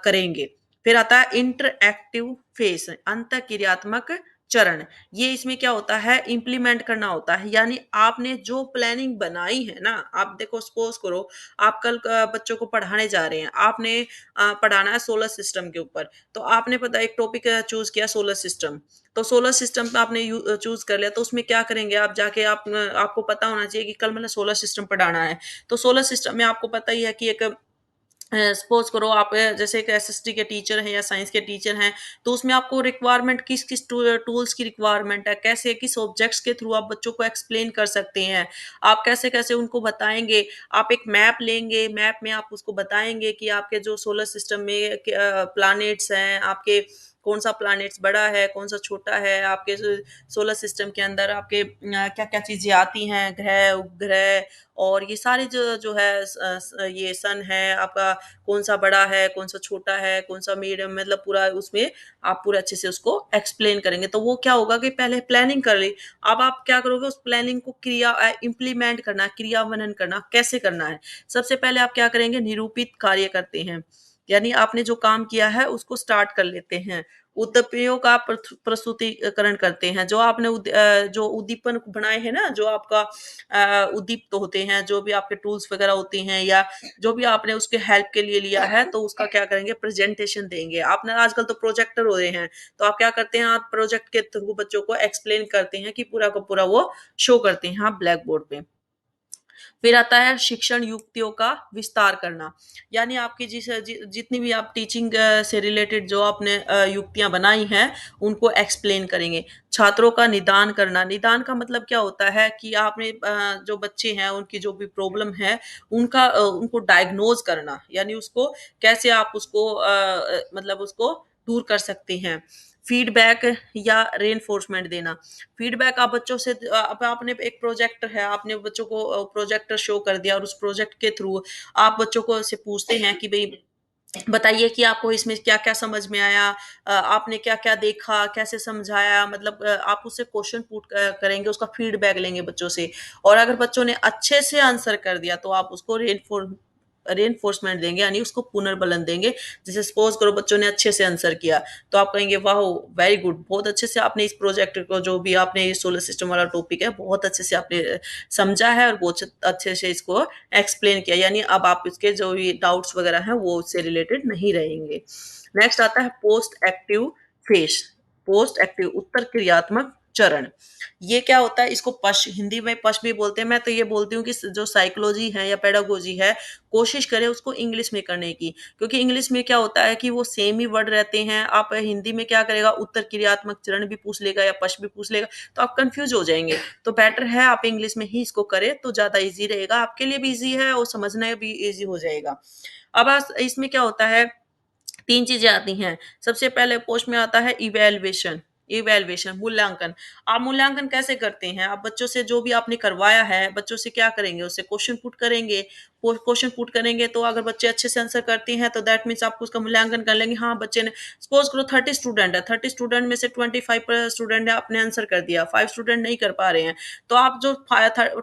करेंगे। फिर आता है इंटरएक्टिव फेस, अंतःक्रियात्मक चरण। ये इसमें क्या होता है, इम्प्लीमेंट करना होता है, यानी आपने जो प्लानिंग बनाई है ना, आप देखो सपोज करो आप कल बच्चों को पढ़ाने जा रहे हैं, आपने पढ़ाना है सोलर सिस्टम के ऊपर। तो आपने पता एक टॉपिक चूज किया सोलर सिस्टम, तो सोलर सिस्टम पे आपने चूज कर लिया, तो उसमें क्या करेंगे आप जाके, आपको पता होना चाहिए कि कल मैंने सोलर सिस्टम पढ़ाना है। तो सोलर सिस्टम में आपको पता ही है कि एक सपोज करो आप जैसे एक एसएसटी के टीचर हैं या साइंस के टीचर हैं, तो उसमें आपको रिक्वायरमेंट किस किस टूल्स की रिक्वायरमेंट है, कैसे किस ऑब्जेक्ट्स के थ्रू आप बच्चों को एक्सप्लेन कर सकते हैं, आप कैसे कैसे उनको बताएंगे। आप एक मैप लेंगे, मैप में आप उसको बताएंगे कि आपके जो सोलर सिस्टम में प्लैनेट्स हैं, आपके कौन सा प्लैनेट्स बड़ा है, कौन सा छोटा है, आपके सोलर सिस्टम के अंदर आपके क्या क्या चीजें आती हैं, ग्रह उपग्रह, और ये सारे जो जो है ये सन है आपका, कौन सा बड़ा है, कौन सा छोटा है, कौन सा मीडियम, मतलब पूरा उसमें आप पूरे अच्छे से उसको एक्सप्लेन करेंगे। तो वो क्या होगा कि पहले प्लानिंग कर ली, अब आप क्या करोगे, उस प्लानिंग को क्रिया इम्प्लीमेंट करना, क्रियान्वयन करना कैसे करना है। सबसे पहले आप क्या करेंगे, निरूपित कार्य करते हैं, यानी आपने जो काम किया है उसको स्टार्ट कर लेते हैं। उद्दीपनों का प्रस्तुतिकरण करते हैं, जो आपने जो उद्दीपन बनाए हैं ना, जो आपका उद्दीप्त होते हैं, जो भी आपके टूल्स वगैरह होते हैं, या जो भी आपने उसके हेल्प के लिए लिया है, तो उसका क्या करेंगे, प्रेजेंटेशन देंगे। आपने आजकल तो प्रोजेक्टर हो रहे हैं, तो आप क्या करते हैं, आप प्रोजेक्ट के थ्रू बच्चों को एक्सप्लेन करते हैं कि पूरा का पूरा वो शो करते हैं आप ब्लैक बोर्ड पे। फिर आता है शिक्षण युक्तियों का विस्तार करना, यानी आपकी जितनी भी आप टीचिंग से रिलेटेड जो आपने युक्तियां बनाई हैं, उनको एक्सप्लेन करेंगे। छात्रों का निदान करना, निदान का मतलब क्या होता है कि आपने जो बच्चे हैं उनकी जो भी प्रॉब्लम है, उनको डायग्नोज करना, यानी उसको कैसे आप उसको मतलब उसको दूर कर सकते हैं। फीडबैक या रेनफोर्समेंट देना, फीडबैक आप बच्चों से अब आपने एक प्रोजेक्ट है, आपने बच्चों को प्रोजेक्टर शो कर दिया, और उस प्रोजेक्ट के थ्रू आप बच्चों को से पूछते हैं कि भाई बताइए कि आपको इसमें क्या-क्या समझ में आया, आपने क्या-क्या देखा, कैसे समझाया, मतलब आप उससे क्वेश्चन पुट करेंगे, उसका फीडबैक लेंगे बच्चों से, और अगर बच्चों ने अच्छे से आंसर कर दिया, तो आप उसको रेनफोर्समेंट देंगे, यानी उसको पुनर्बलन देंगे। जैसे सपोज करो बच्चों ने अच्छे से आंसर किया, तो आप कहेंगे वाह, वेरी गुड, बहुत अच्छे से आपने इस प्रोजेक्ट को, जो भी आपने ये सोलर सिस्टम वाला टॉपिक है, बहुत अच्छे से आपने समझा है, और बहुत अच्छे से इसको एक्सप्लेन किया, यानी अब आप इसके जो भी डाउट्स वगैरह हैं वो उससे रिलेटेड नहीं रहेंगे। नेक्स्ट आता है post active phase, post active उत्तर क्रियात्मक चरण। ये क्या होता है, इसको पश हिंदी में पश भी बोलते हैं। मैं तो ये बोलती हूँ कि जो साइकोलॉजी है या पेडागोजी है, कोशिश करें उसको इंग्लिश में करने की, क्योंकि इंग्लिश में क्या होता है कि वो सेम ही वर्ड रहते हैं। आप हिंदी में क्या करेगा, उत्तर क्रियात्मक चरण भी पूछ लेगा या पश भी पूछ लेगा, तो आप कंफ्यूज हो जाएंगे। तो बेटर है आप इंग्लिश में ही इसको करें, तो ज्यादा ईजी रहेगा, आपके लिए भी ईजी है और समझना भी ईजी हो जाएगा। अब इसमें क्या होता है, 3 चीज़ें आती हैं। सबसे पहले पोस्ट में आता है इवैल्यूएशन, इवैल्यूएशन मूल्यांकन। आप मूल्यांकन कैसे करते हैं? आप बच्चों से जो भी आपने करवाया है, बच्चों से क्या करेंगे? उससे क्वेश्चन पुट करेंगे। क्वेश्चन पुट करेंगे, तो अगर बच्चे अच्छे से आंसर करते हैं, तो दैट मीन्स आप उसका मूल्यांकन कर लेंगे। हाँ, बच्चे ने सपोज़ करो 30 स्टूडेंट है, 30 स्टूडेंट में से 25 स्टूडेंट ने आपने आंसर कर दिया, 5 स्टूडेंट नहीं कर पा रहे हैं। तो आप जो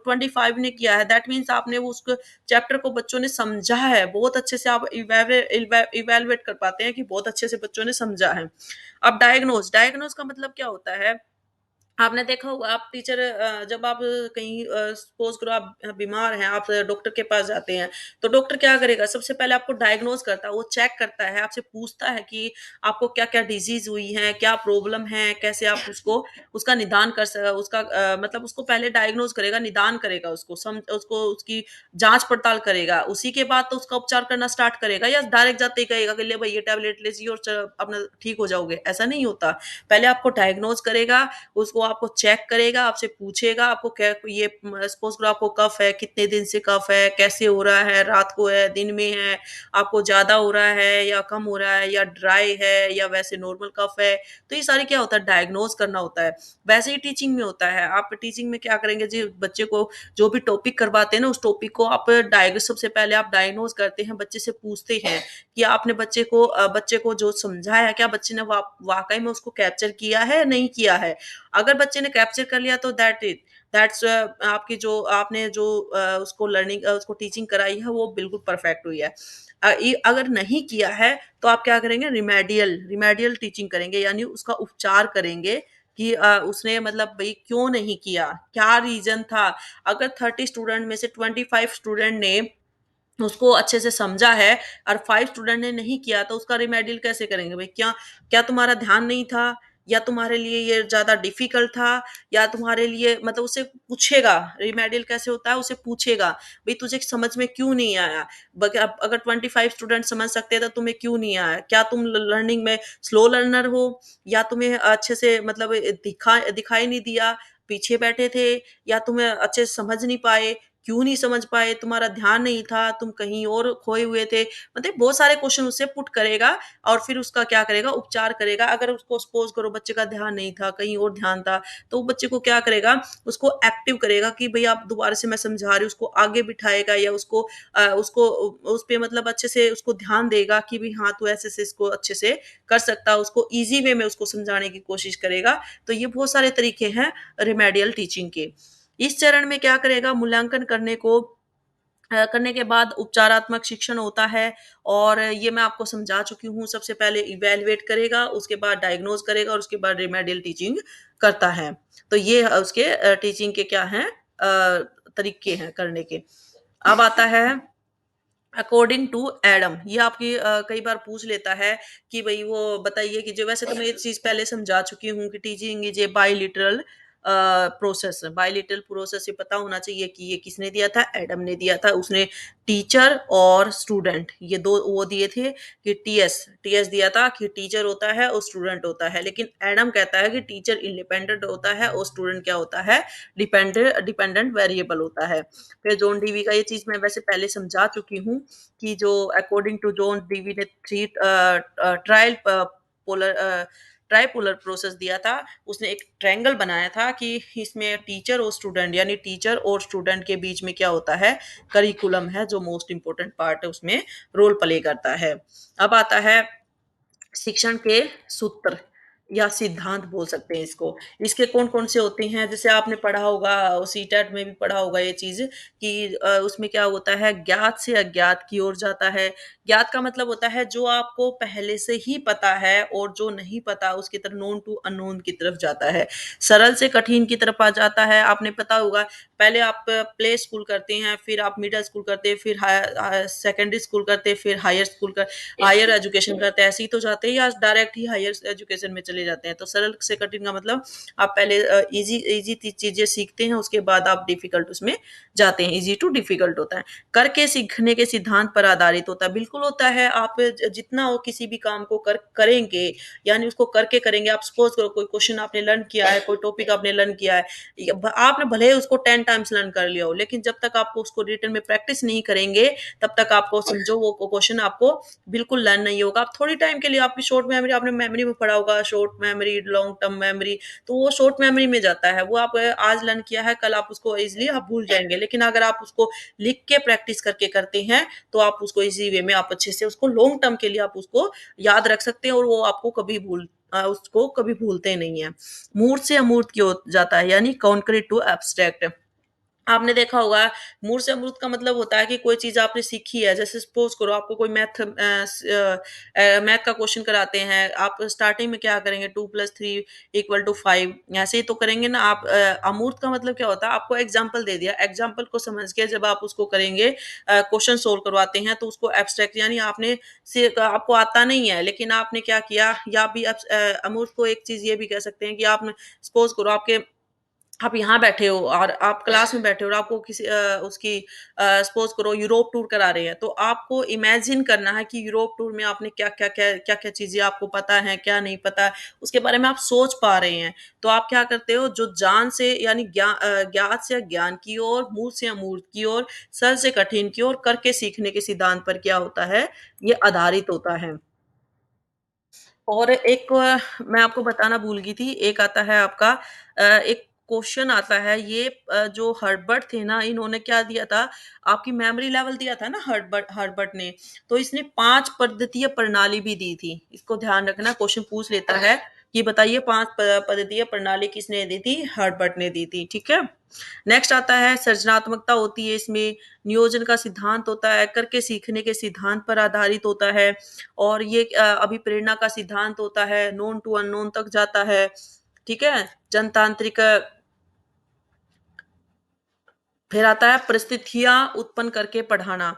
25 ने किया है, दैट मीन्स आपने वो उसको चैप्टर को बच्चों ने समझा है, बहुत अच्छे से आप इवैल्यूएट कर पाते हैं कि बहुत अच्छे से बच्चों ने समझा है। अब डायग्नोज़, डायग्नोज़ का मतलब क्या होता है, आपने देखा होगा, आप टीचर जब आप कहीं सपोज़ करो आप बीमार हैं, आप डॉक्टर के पास जाते हैं, तो डॉक्टर क्या करेगा, सबसे पहले आपको डायग्नोज़ करता है, वो चेक करता है, आपसे पूछता है कि आपको क्या-क्या डिज़ीज़ हुई है, क्या प्रॉब्लम है, कैसे आप उसको उसका निदान कर स उसका मतलब उसको पहले डायग्नोज़ करेगा, निदान करेगा उसको उसकी जाँच-पड़ताल करेगा, उसी के बाद तो उसका उपचार करना स्टार्ट करेगा, या डायरेक्ट जाते ही कहेगा कि ले भई ये टैबलेट लीजिए और अपना ठीक हो जाओगे, ऐसा नहीं होता। पहले आपको डायग्नोज़ करेगा, उसको आपको चेक करेगा, आपसे पूछेगा आपको क्या ये सपोज़ करो आपको कफ है, कितने दिन से कफ है, कैसे हो रहा है, रात को है, दिन में है, आपको ज़्यादा हो रहा है या कम हो रहा है, या ड्राई है या वैसे नॉर्मल कफ है। तो ये सारे क्या होता है, डायग्नोज़ करना होता है। वैसे ही टीचिंग में होता है, आप टीचिंग में क्या करेंगे जी, बच्चे को जो भी टॉपिक करवाते हैं ना, उस टॉपिक को आप सबसे पहले आप डायग्नोज़ करते हैं, बच्चे से पूछते हैं कि आपने बच्चे को जो समझाया, क्या बच्चे ने वाक़ई में उसको कैप्चर किया है, नहीं किया है? अगर बच्चे ने कैप्चर कर लिया, तो दैट्स आपकी जो आपने जो उसको टीचिंग कराई है, वो बिल्कुल परफेक्ट हुई है। अगर नहीं किया है तो आप क्या करेंगे, रिमेडियल रिमेडियल टीचिंग करेंगे, यानी उसका उपचार करेंगे कि उसने मतलब भाई क्यों नहीं किया, क्या रीजन था। अगर 30 स्टूडेंट में से 25 स्टूडेंट ने उसको अच्छे से समझा है और 5 स्टूडेंट ने नहीं किया, तो उसका रिमेडियल कैसे करेंगे भाई? क्या क्या तुम्हारा ध्यान नहीं था, या तुम्हारे लिए ये ज़्यादा डिफ़िकल्ट था, या तुम्हारे लिए मतलब उससे पूछेगा, रिमेडियल कैसे होता है, उसे पूछेगा, भई तुझे समझ में क्यों नहीं आया? अगर 25 स्टूडेंट समझ सकते हैं तो तुम्हें क्यों नहीं आया? क्या तुम लर्निंग में स्लो लर्नर हो, या तुम्हें अच्छे से मतलब दिखाई नहीं दिया, पीछे बैठे थे, या तुम्हें अच्छे से समझ नहीं पाए, क्यों नहीं समझ पाए, तुम्हारा ध्यान नहीं था, तुम कहीं और खोए हुए थे। मतलब बहुत सारे क्वेश्चन उससे पुट करेगा और फिर उसका क्या करेगा, उपचार करेगा। अगर उसको सपोज़ करो बच्चे का ध्यान नहीं था, कहीं और ध्यान था, तो वो बच्चे को क्या करेगा, उसको एक्टिव करेगा कि भई आप दोबारा से मैं समझा रही हूँ, उसको आगे बिठाएगा, या उसको उस पे मतलब अच्छे से उसको ध्यान देगा कि भई हाँ, तू ऐसे से इसको अच्छे से कर सकता है, उसको ईज़ी वे में उसको समझाने की कोशिश करेगा। तो ये बहुत सारे तरीके हैं रिमेडियल टीचिंग के। इस चरण में क्या करेगा, मूल्यांकन करने के बाद उपचारात्मक शिक्षण होता है, और ये मैं आपको समझा चुकी हूँ। सबसे पहले इवैल्यूएट करेगा, उसके बाद डायग्नोज़ करेगा और उसके बाद रिमेडियल टीचिंग करता है। तो ये उसके टीचिंग के क्या हैं, तरीके हैं करने के। अब आता है अकॉर्डिंग टू एडम। ये आपकी कई बार पूछ लेता है कि भई वो बताइए कि जो, वैसे तो मैं ये चीज़ पहले समझा चुकी हूँ कि teaching is a बायलिटरल process. बायलिटरल process ये पता होना चाहिए कि ये किसने दिया था, एडम ने दिया था। उसने टीचर और स्टूडेंट ये 2 वो दिए थे कि टीएस दिया था कि टीचर होता है और स्टूडेंट होता है। लेकिन एडम कहता है कि टीचर इंडिपेंडेंट होता है और स्टूडेंट क्या होता है, डिपेंडेंट वेरिएबल होता है। फिर जॉन डीवी का ये चीज़ मैं वैसे पहले समझा चुकी हूँ कि जो अकॉर्डिंग टू जॉन डीवी ने 3 पोलर ट्राइपोलर प्रोसेस दिया था। उसने एक ट्रायंगल बनाया था कि इसमें टीचर और स्टूडेंट, यानी टीचर और स्टूडेंट के बीच में क्या होता है, करिकुलम है जो मोस्ट इम्पोर्टेंट पार्ट है, उसमें रोल प्ले करता है। अब आता है शिक्षण के सूत्र या सिद्धांत बोल सकते हैं इसको। इसके कौन-कौन से होते हैं, जैसे आपने पढ़ा होगा, सीटेट में भी पढ़ा होगा ये चीज़ कि उसमें क्या होता है, ज्ञात से अज्ञात की ओर जाता है। ज्ञात का मतलब होता है जो आपको पहले से ही पता है, और जो नहीं पता उसकी तरफ, नोन टू अननोन की तरफ जाता है। सरल से कठिन की तरफ आ जाता है। आपने पता होगा पहले आप प्ले स्कूल करते हैं, फिर आप मिडल स्कूल करते हैं, फिर सेकेंडरी स्कूल करते हैं, फिर हायर एजुकेशन करते हैं, ऐसे ही तो जाते हैं, या डायरेक्ट ही हायर एजुकेशन में चले जाते हैं। तो सरल से कठिन का मतलब आप पहले इजी इजी चीजें सीखते हैं, उसके बाद आप डिफिकल्ट उसमें जाते हैं, इजी टू डिफिकल्ट होता है। करके सीखने के सिद्धांत पर आधारित होता है, बिल्कुल होता है। आप जितना हो किसी भी काम को करेंगे, यानी उसको करके करेंगे। आप सपोज करो कोई क्वेश्चन आपने लर्न किया है, कोई टॉपिक आपने लर्न किया है, आपने भले ही उसको 10 टाइम्स लर्न कर लिया हो, लेकिन जब तक आपको उसको रिटर्न में प्रैक्टिस नहीं करेंगे, तब तक आपको समझो वो क्वेश्चन आपको बिल्कुल लर्न नहीं होगा। आप थोड़ी टाइम के लिए आपकी शॉर्ट मेमोरी, आपने मेमोरी में पढ़ा होगा short memory, long term memory, तो वो शॉर्ट मेमोरी में जाता है। वो आप आज लर्न किया है, कल आप उसको ईज़िली आप भूल जाएँगे। लेकिन अगर आप उसको लिख के प्रैक्टिस करके करते हैं, तो आप उसको ईज़ी वे में आप अच्छे से उसको लॉन्ग टर्म के लिए आप उसको याद रख सकते हैं, और वो आपको उसको कभी भूलते नहीं हैं। मूर्त से अमूर्त की ओर जाता है, यानी कॉन्क्रीट टू एब्स्ट्रैक्ट। आपने देखा होगा मूर से अमरूद का मतलब होता है कि कोई चीज़ आपने सीखी है, जैसे सपोज़ करो आपको कोई मैथ का क्वेश्चन कराते हैं, आप स्टार्टिंग में क्या करेंगे, 2 + 3 = 5, ऐसे ही तो करेंगे ना आप। अमूर्त का मतलब क्या होता है, आपको एग्ज़ाम्पल दे दिया, एग्ज़ाम्पल को समझ के जब आप उसको करेंगे, क्वेश्चन सोल्व करवाते हैं, तो उसको एब्स्ट्रैक्ट, यानी आपको आता नहीं है, लेकिन आपने क्या किया, या भी अमूर्त को एक चीज़ ये भी कह सकते हैं कि आपने सपोज़ करो आप यहाँ बैठे हो और आप क्लास में बैठे हो, और आपको सपोज़ करो यूरोप टूर करा रहे हैं, तो आपको इमेजिन करना है कि यूरोप टूर में आपने क्या-क्या चीज़ें आपको पता है, क्या नहीं पता, उसके बारे में आप सोच पा रहे हैं। तो आप क्या करते हो, जो जान से यानी ज्ञात से अज्ञान की ओर, मूर्त से अमूर्त की ओर, सरल से कठिन की ओर, करके सीखने के सिद्धांत पर क्या होता है, ये आधारित होता है। और एक मैं आपको बताना भूल गई थी, एक आता है आपका एक क्वेश्चन आता है, ये जो हर्बर्ट थे ना, इन्होंने क्या दिया था, आपकी मेमोरी लेवल दिया था ना हर्बर्ट ने, तो इसने 5 पद्धतीय प्रणाली भी दी थी। इसको ध्यान रखना, क्वेश्चन पूछ लेता है ये बताइए 5 पद्धतीय प्रणाली किसने दी थी? हर्बर्ट ने दी थी, ठीक है? नेक्स्ट आता है सृजनात्मकता होती है इसमें, नियोजन का सिद्धांत होता है, करके सीखने के सिद्धांत पर आधारित होता है और ये अभिप्रेरणा का सिद्धांत होता है, नोन टू अननोन तक जाता है, ठीक है? जनतांत्रिक फिर आता है परिस्थितियाँ उत्पन्न करके पढ़ाना।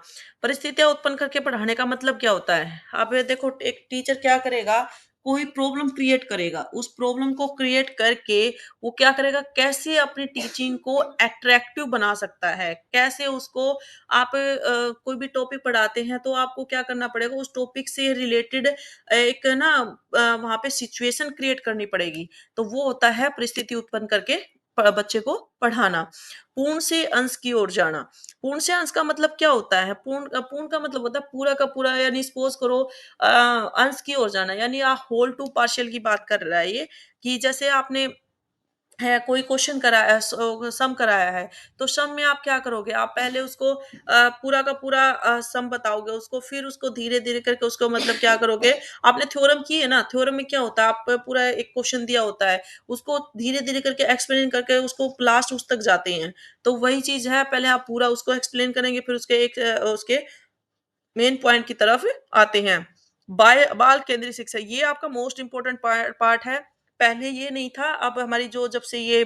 परिस्थितियाँ उत्पन्न करके पढ़ाने का मतलब क्या होता है? अब ये देखो एक टीचर क्या करेगा, कोई प्रॉब्लम क्रिएट करेगा। उस प्रॉब्लम को क्रिएट करके वो क्या करेगा, कैसे अपनी टीचिंग को अट्रैक्टिव बना सकता है, कैसे उसको आप कोई भी टॉपिक पढ़ाते हैं तो आपको क्या करना पड़ेगा, उस टॉपिक से रिलेटेड एक ना वहाँ पे सिचुएशन क्रिएट करनी पड़ेगी। तो वो होता है परिस्थिति उत्पन्न करके बच्चे को पढ़ाना। पूर्ण से अंश की ओर जाना। पूर्ण से अंश का मतलब क्या होता है? पूर्ण का मतलब होता है पूरा का पूरा, यानी सपोज़ करो अंश की ओर जाना, यानी होल टू पार्शियल की बात कर रहा है ये, कि जैसे आपने है कोई क्वेश्चन कराया सम कराया है, तो सम में आप क्या करोगे? आप पहले उसको पूरा का पूरा सम बताओगे उसको, फिर उसको धीरे-धीरे करके उसको मतलब क्या करोगे? आपने थ्योरम की है ना, थ्योरम में क्या होता है, आप पूरा एक क्वेश्चन दिया होता है, उसको धीरे-धीरे करके एक्सप्लेन करके उसको लास्ट उस तक जाते हैं। तो वही चीज़ है, पहले आप पूरा उसको एक्सप्लेन करेंगे, फिर उसके एक उसके मेन पॉइंट की तरफ आते हैं। बाल केंद्रित शिक्षा, ये आपका मोस्ट इम्पोर्टेंट पार्ट है। पहले ये नहीं था, अब हमारी जो जब से ये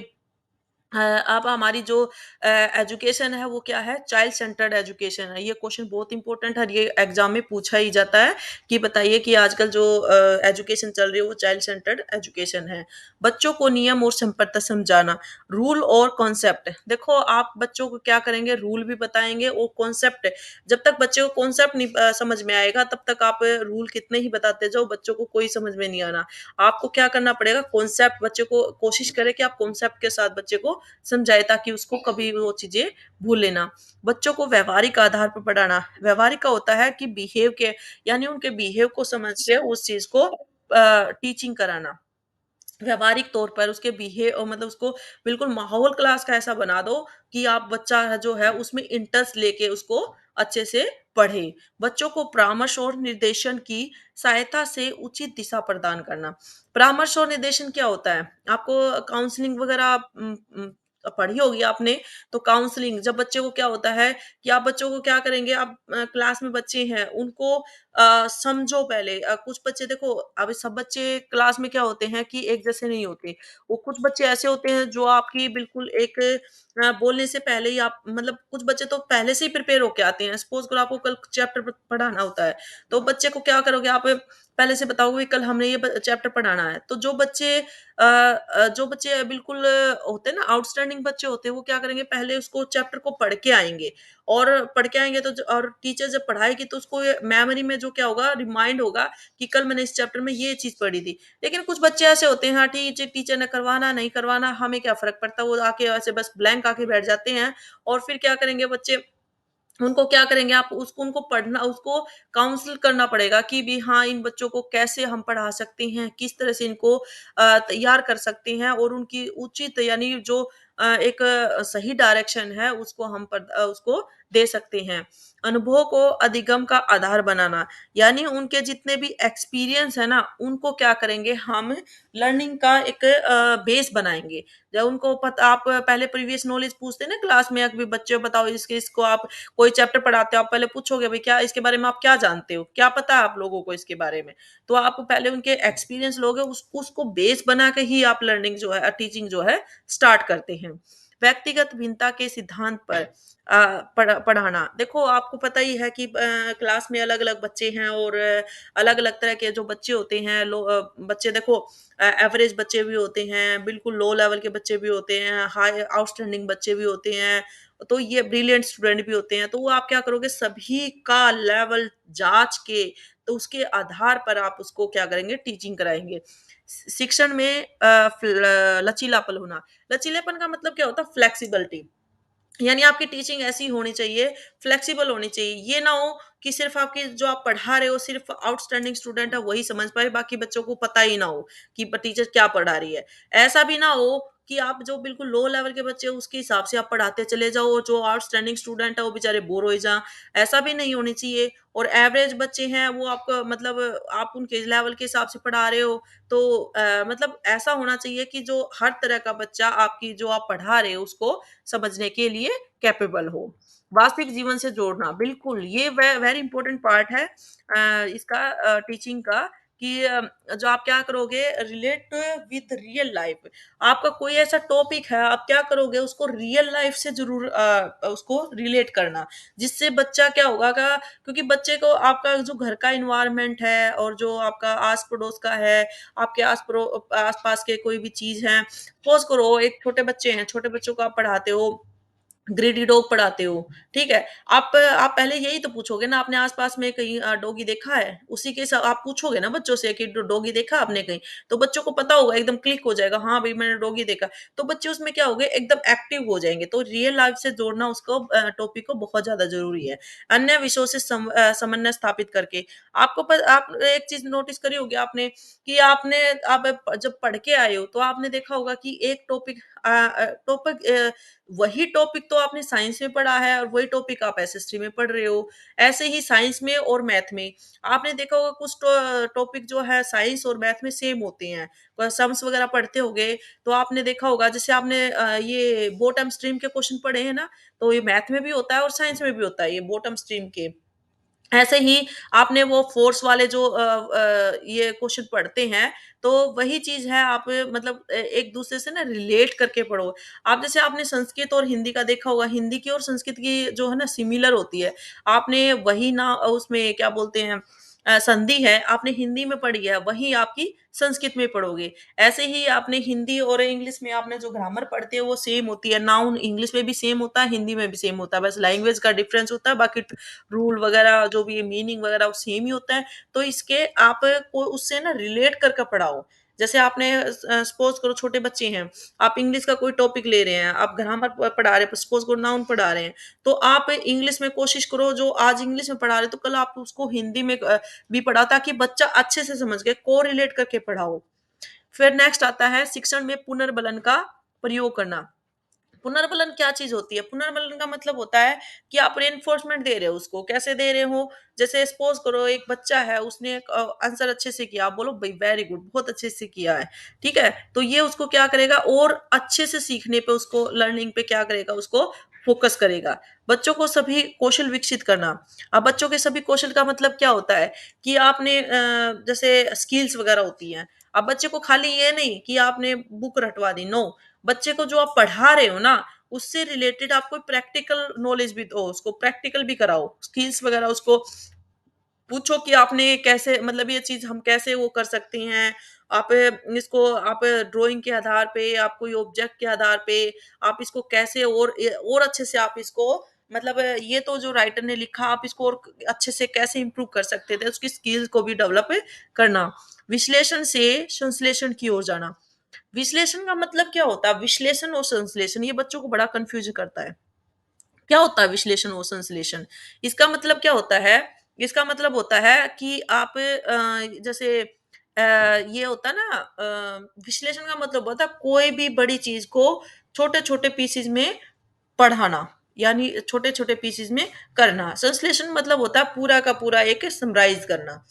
अब हमारी जो एजुकेशन है वो क्या है, चाइल्ड सेंटर्ड एजुकेशन है। ये क्वेश्चन बहुत इंपॉर्टेंट है, ये एग्जाम में पूछा ही जाता है कि बताइए कि आजकल जो एजुकेशन चल रही है वो चाइल्ड सेंटर्ड एजुकेशन है। बच्चों को नियम और संप्रदाय समझाना, रूल और कॉन्सेप्ट। देखो आप बच्चों को क्या करेंगे, रूल भी बताएंगे और कॉन्सेप्ट। जब तक बच्चे को कॉन्सेप्ट नहीं समझ में आएगा तब तक आप रूल कितने ही बताते जाओ, बच्चों को कोई समझ में नहीं आना। आपको क्या करना पड़ेगा, कॉन्सेप्ट बच्चे को कोशिश करें कि आप कॉन्सेप्ट के साथ बच्चे को समझाए ताकि उसको कभी वो चीज़ें भूले ना। बच्चों को व्यावहारिक आधार पर पढ़ाना, व्यावहारिक का होता है कि बिहेव के, यानी उनके बिहेव को समझ के उस चीज़ को टीचिंग कराना। व्यावहारिक तौर पर उसके मतलब उसको बिल्कुल माहौल क्लास का ऐसा बना दो कि आप बच्चा है जो है उसमें इंटरेस्ट लेके उसको अच्छे से पढ़े। बच्चों को परामर्श और निर्देशन की सहायता से उचित दिशा प्रदान करना। परामर्श और निर्देशन क्या होता है? आपको काउंसलिंग वगैरह पढ़ी होगी आपने, तो काउंसलिंग जब बच्चे को क्या होता है कि आप बच्चों को क्या करेंगे, आप क्लास में बच्चे हैं उनको समझो पहले। कुछ बच्चे देखो, अब सब बच्चे क्लास में क्या होते हैं कि एक जैसे नहीं होते। वो कुछ बच्चे ऐसे होते हैं जो आपकी बिल्कुल एक बोलने से पहले ही आप मतलब कुछ बच्चे तो पहले से ही प्रिपेयर होके आते हैं। सपोज़ करो आपको कल चैप्टर पढ़ाना होता है, तो बच्चे को क्या करोगे आप, पहले से बताओगे कल हमने ये चैप्टर पढ़ाना है। तो जो बच्चे बिल्कुल होते हैं ना, आउटस्टैंडिंग बच्चे होते हैं, वो क्या करेंगे, पहले उसको चैप्टर को पढ़ के आएँगे। और पढ़ के आएँगे तो और टीचर जब पढ़ाएगी तो उसको ये मेमोरी में जो क्या होगा, रिमाइंड होगा कि कल मैंने इस चैप्टर में ये चीज़ पढ़ी थी। लेकिन कुछ बच्चे ऐसे होते हैं, हाँ टीचर ने करवाना, नहीं करवाना, हमें क्या फ़र्क पड़ता है, वो आके ऐसे बस ब्लैंक आके बैठ जाते हैं। और फिर क्या करेंगे बच्चे, उनको क्या करेंगे आप, उसको उनको पढ़ना, उसको काउंसल करना पड़ेगा कि भी हाँ, इन बच्चों को कैसे हम पढ़ा सकते हैं, किस तरह से इनको तैयार कर सकते हैं और उनकी उचित, यानी जो एक सही डायरेक्शन है उसको उसको दे सकते हैं। अनुभव को अधिगम का आधार बनाना, यानी उनके जितने भी एक्सपीरियंस है ना, उनको क्या करेंगे हम, लर्निंग का एक बेस बनाएँगे। जब उनको पता, आप पहले प्रीवियस नॉलेज पूछते हैं ना क्लास में, कि बच्चे बताओ इसको आप कोई चैप्टर पढ़ाते हो, आप पहले पूछोगे भई क्या इसके बारे में आप क्या जानते हो? क्या पता है आप लोगों को इसके बारे में? तो आप पहले उनके एक्सपीरियंस लोगे, उसको बेस बना के ही आप लर्निंग जो है टीचिंग जो है स्टार्ट करते हैं। व्यक्तिगत भिन्नता के सिद्धांत पर पढ़ाना। देखो आपको पता ही है कि क्लास में अलग-अलग बच्चे हैं और अलग-अलग तरह के जो बच्चे होते हैं, बच्चे देखो एवरेज बच्चे भी होते हैं, बिल्कुल लो लेवल के बच्चे भी होते हैं, हाई आउटस्टैंडिंग बच्चे भी होते हैं, तो ये ब्रिलियंट स्टूडेंट भी होते हैं। तो वो आप क्या करोगे, सभी का लेवल जाँच के, तो उसके आधार पर आप उसको क्या करेंगे, टीचिंग कराएँगे। शिक्षण में लचीलापन होना। लचीलेपन का मतलब क्या होता है, फ्लेक्सिबिलिटी। यानी आपकी टीचिंग ऐसी होनी चाहिए, फ्लेक्सिबल होनी चाहिए। ये ना हो कि सिर्फ़ आपकी जो आप पढ़ा रहे हो सिर्फ़ आउटस्टैंडिंग स्टूडेंट है वही समझ पाए, बाकी बच्चों को पता ही ना हो कि टीचर क्या पढ़ा रही है। ऐसा भी ना हो कि आप जो बिल्कुल लो लेवल के बच्चे हैं उसके हिसाब से आप पढ़ाते चले जाओ और जो आउटस्टैंडिंग स्टूडेंट है वो बेचारे बोर हो जाएँ, ऐसा भी नहीं होनी चाहिए। और एवरेज बच्चे हैं वो आपका मतलब आप उनके लेवल के हिसाब से पढ़ा रहे हो, तो मतलब ऐसा होना चाहिए कि जो हर तरह का बच्चा आपकी जो आप पढ़ा रहे हो उसको समझने के लिए कैपेबल हो। वास्तविक जीवन से जोड़ना, बिल्कुल ये वेरी इंपॉर्टेंट पार्ट है इसका टीचिंग का कि जो आप क्या करोगे रिलेट विद रियल लाइफ। आपका कोई ऐसा टॉपिक है, आप क्या करोगे उसको रियल लाइफ से ज़रूर उसको रिलेट करना। जिससे बच्चा क्या होगा का क्योंकि बच्चे को आपका जो घर का एनवायरनमेंट है और जो आपका आस-पड़ोस का है, आपके आस-पास के कोई भी चीज़ है, सपोज़ करो एक छोटे बच्चे हैं, छोटे बच्चों को आप पढ़ाते हो, ग्रीडी डॉग पढ़ाते हो, ठीक है? आप पहले यही तो पूछोगे ना आपने आस-पास में कहीं डॉगी देखा है? उसी के स आप पूछोगे ना बच्चों से कि डॉगी देखा आपने कहीं? तो बच्चों को पता होगा एकदम क्लिक हो जाएगा, हाँ भई मैंने डॉगी देखा। तो बच्चे उसमें क्या हो गए एकदम एक्टिव हो जाएँगे। तो रियल लाइफ़ से जोड़ना उसको टॉपिक को बहुत ज़्यादा ज़रूरी है। अन्य विषयों से समन्वय स्थापित करके। आप एक चीज़ नोटिस करी होगी आपने कि आप जब पढ़ के आए हो तो आपने देखा होगा कि एक वही टॉपिक तो आपने साइंस में पढ़ा है और वही टॉपिक आप एसएसटी में पढ़ रहे हो। ऐसे ही साइंस में और मैथ में। आपने देखा होगा कुछ टॉपिक जो है साइंस और मैथ में सेम होते हैं। सम्स वगैरह पढ़ते होंगे, तो आपने देखा होगा जैसे आपने ये बॉटम स्ट्रीम के क्वेश्चन पढ़े हैं ना, तो ये मैथ में भी होता है और साइंस में भी होता है ये बॉटम स्ट्रीम के। ऐसे ही आपने वो फ़ोर्स वाले जो ये क्वेश्चन पढ़ते हैं, तो वही चीज़ है आप मतलब एक-दूसरे से ना रिलेट करके पढ़ो। आप जैसे आपने संस्कृत और हिंदी का देखा होगा, हिंदी की और संस्कृत की जो है ना सिमिलर होती है। आपने वही ना उसमें क्या बोलते हैं संधि है, आपने हिंदी में पढ़ी है, वही आपकी संस्कृत में पढ़ोगे। ऐसे ही आपने हिंदी और इंग्लिश में आपने जो ग्रामर पढ़ते हो वो सेम होती है। नाउन इंग्लिश में भी सेम होता है, हिंदी में भी सेम होता है, बस लैंग्वेज का डिफरेंस होता है, बाकी रूल वगैरह जो भी मीनिंग वगैरह वो सेम ही होता है। तो इसके आप को उससे ना रिलेट करके पढ़ाओ। जैसे आपने सपोज़ करो छोटे बच्चे हैं, आप इंग्लिश का कोई टॉपिक ले रहे हैं, आप ग्रामर पढ़ा रहे हैं, सपोज़ करो नाउन पढ़ा रहे हैं, तो आप इंग्लिश में कोशिश करो जो आज इंग्लिश में पढ़ा रहे हो तो कल आप उसको हिंदी में भी पढ़ाओ ताकि बच्चा अच्छे से समझ के कोरिलेट करके पढ़ाओ। फिर नेक्स्ट आता है शिक्षण में पुनर्बलन का प्रयोग करना। पुनर्बलन क्या चीज़ होती है? पुनर्बलन का मतलब होता है कि आप रिइंफोर्समेंट दे रहे हो उसको। कैसे दे रहे हो? जैसे सपोज़ करो एक बच्चा है उसने एक आंसर अच्छे से किया, आप बोलो भई वेरी गुड बहुत अच्छे से किया है, ठीक है? तो ये उसको क्या करेगा और अच्छे से सीखने पे उसको लर्निंग पे क्या करेगा उसको फ़ोकस करेगा। बच्चों को सभी कौशल विकसित करना। अब बच्चों के सभी कौशल का मतलब क्या होता है कि आपने जैसे स्किल्स वगैरह होती हैं। अब बच्चे को खाली ये नहीं कि आपने बुक रटवा दी, नो। बच्चे को जो आप पढ़ा रहे हो ना, उससे रिलेटेड आप कोई प्रैक्टिकल नॉलेज भी दो, उसको प्रैक्टिकल भी कराओ, स्किल्स वगैरह उसको पूछो कि आपने कैसे मतलब ये चीज़ हम कैसे वो कर सकते हैं। इसको आप ड्राइंग के आधार पे, आप कोई ऑब्जेक्ट के आधार पे, आप इसको कैसे और अच्छे से आप इसको मतलब ये तो जो राइटर ने लिखा आप इसको और अच्छे से कैसे इम्प्रूव कर सकते थे, उसकी स्किल्स को भी डेवलप करना। विश्लेषण से संश्लेषण की ओर जाना। विश्लेषण का मतलब क्या होता है? विश्लेषण और संश्लेषण ये बच्चों को बड़ा कन्फ्यूज़ करता है। क्या होता है विश्लेषण और संश्लेषण? इसका मतलब क्या होता है? इसका मतलब होता है कि आप जैसे ये होता है ना विश्लेषण का मतलब होता है कोई भी बड़ी चीज़ को छोटे-छोटे पीसेज़ में पढ़ाना, यानी छोटे-छोटे पीसेज़ में करना। संश्लेषण मतलब होता है पूरा का पूरा एक समराइज़ करना।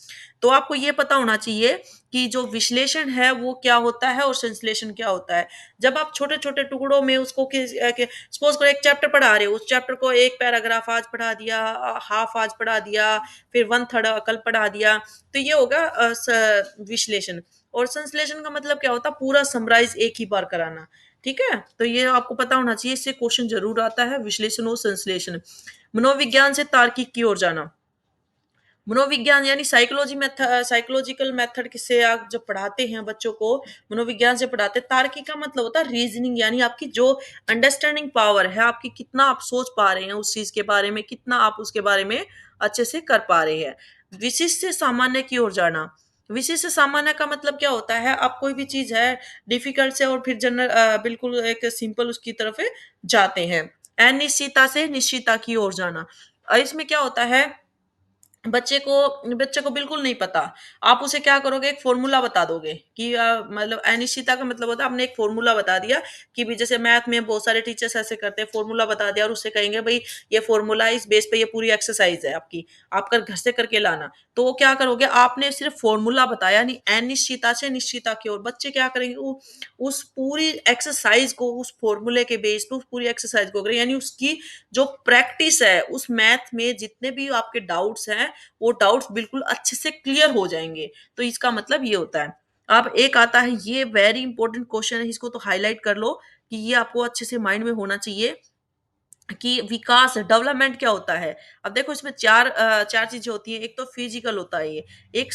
तो आपको ये पता होना चाहिए कि जो विश्लेषण है वो क्या होता है और संश्लेषण क्या होता है। जब आप छोटे-छोटे टुकड़ों में उसको सपोज़ करो एक चैप्टर पढ़ा रहे हो, उस चैप्टर को एक पैराग्राफ आज पढ़ा दिया, हाफ आज पढ़ा दिया, फिर 1/3 कल पढ़ा दिया, तो ये होगा विश्लेषण। और संश्लेषण का मतलब क्या होता है पूरा समराइज़ एक ही बार कराना। ठीक है? तो ये आपको पता होना चाहिए, इससे क्वेश्चन ज़रूर आता है, विश्लेषण और संश्लेषण। मनोविज्ञान से तार्किक की ओर जाना। मनोविज्ञान यानी साइकोलॉजिकल मेथड से आप जब पढ़ाते हैं बच्चों को, मनोविज्ञान से पढ़ाते हैं, तार्किक का मतलब होता है रीज़निंग यानी आपकी जो अंडरस्टैंडिंग पावर है, आपकी कितना आप सोच पा रहे हैं उस चीज़ के बारे में, कितना आप उसके बारे में अच्छे से कर पा रहे हैं। विशिष्ट से सामान्य की ओर जाना। विशिष्ट से सामान्य का मतलब क्या होता है, आप कोई भी चीज़ है डिफ़िकल्ट से और फिर बिल्कुल एक सिंपल उसकी तरफ जाते हैं। अनिश्चितता से निश्चितता की ओर जाना। इसमें क्या होता है बच्चे को बिल्कुल नहीं पता। आप उसे क्या करोगे, एक फ़ॉर्मूला बता दोगे कि मतलब अनिश्चितता का मतलब होता है आपने एक फ़ॉर्मूला बता दिया कि भई जैसे मैथ में बहुत सारे टीचर्स ऐसे करते हैं, फ़ॉर्मूला बता दिया और उससे कहेंगे भई ये फ़ॉर्मूला है, इस बेस पे ये पूरी एक्सरसाइज़ है आपकी, आप कल घर से करके लाना। तो वो क्या करोगे, आपने सिर्फ़ फ़ॉर्मूला बताया नहीं, अनिश्चितता से निश्चितता की ओर बच्चे क्या करेंगे, वो उस पूरी एक्सरसाइज़ को, उस फ़ॉर्मूले के बेस पे उस पूरी एक्सरसाइज़ को करें, यानी उसकी जो प्रैक्टिस है, उस मैथ में जितने भी आपके डाउट्स हैं, वो डाउट्स बिल्कुल अच्छे से क्लियर हो जाएँगे। तो इसका मतलब ये होता है। अब एक आता है, ये वेरी इंपॉर्टेंट क्वेश्चन है, इसको तो हाइलाइट कर लो कि ये आपको अच्छे से माइंड में होना चाहिए कि विकास डेवलपमेंट क्या होता है। अब देखो इसमें 4 चीज़ें होती हैं। एक तो फिजिकल होता है ये, एक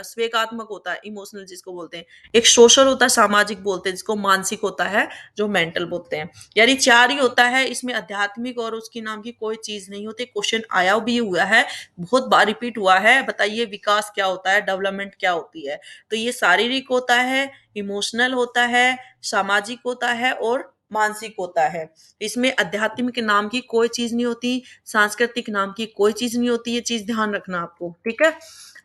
स्वेगात्मक होता है, इमोशनल जिसको बोलते हैं, एक सोशल होता है, सामाजिक बोलते हैं, जिसको मानसिक होता है, जो मेंटल बोलते हैं। यानी 4 ही होता है, इसमें आध्यात्मिक और उसकी नाम की कोई चीज़ नहीं होती। क्वेश्चन आया भी हुआ है, बहुत बार रिपीट हुआ है, बताइए विकास क्या होता है, डेवलपमेंट क्या होती है? तो ये शारीरिक होता है, इमोशनल होता है, सामाजिक होता है और मानसिक होता है। इसमें अध्यात्म के नाम की कोई चीज़ नहीं होती, सांस्कृतिक नाम की कोई चीज़ नहीं होती, ये चीज़ ध्यान रखना आपको, ठीक है?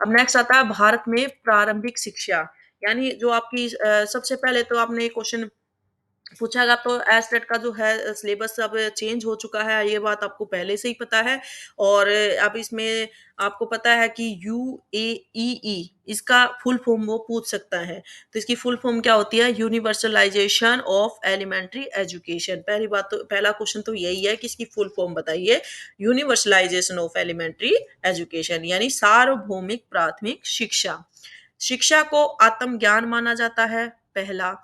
अब नेक्स्ट आता है भारत में प्रारंभिक शिक्षा, यानी जो आपकी सबसे पहले तो आपने एक क्वेश्चन पूछा गया, तो एस्टेट का जो है सिलेबस अब चेंज हो चुका है, ये बात आपको पहले से ही पता है। और अब इसमें आपको पता है कि यूएईई इसका फुल फॉर्म वो पूछ सकता है। तो इसकी फुल फॉर्म क्या होती है? Universalization of elementary education. पहली बात तो पहला क्वेश्चन तो यही है कि इसकी फुल फॉर्म बताइए। यूनिवर्सलाइजेशन ऑफ एलिमेंट्री एजुकेशन यानी सार्वभौमिक प्राथमिक शिक्षा। शिक्षा को आत्मज्ञान माना जाता है, पहला।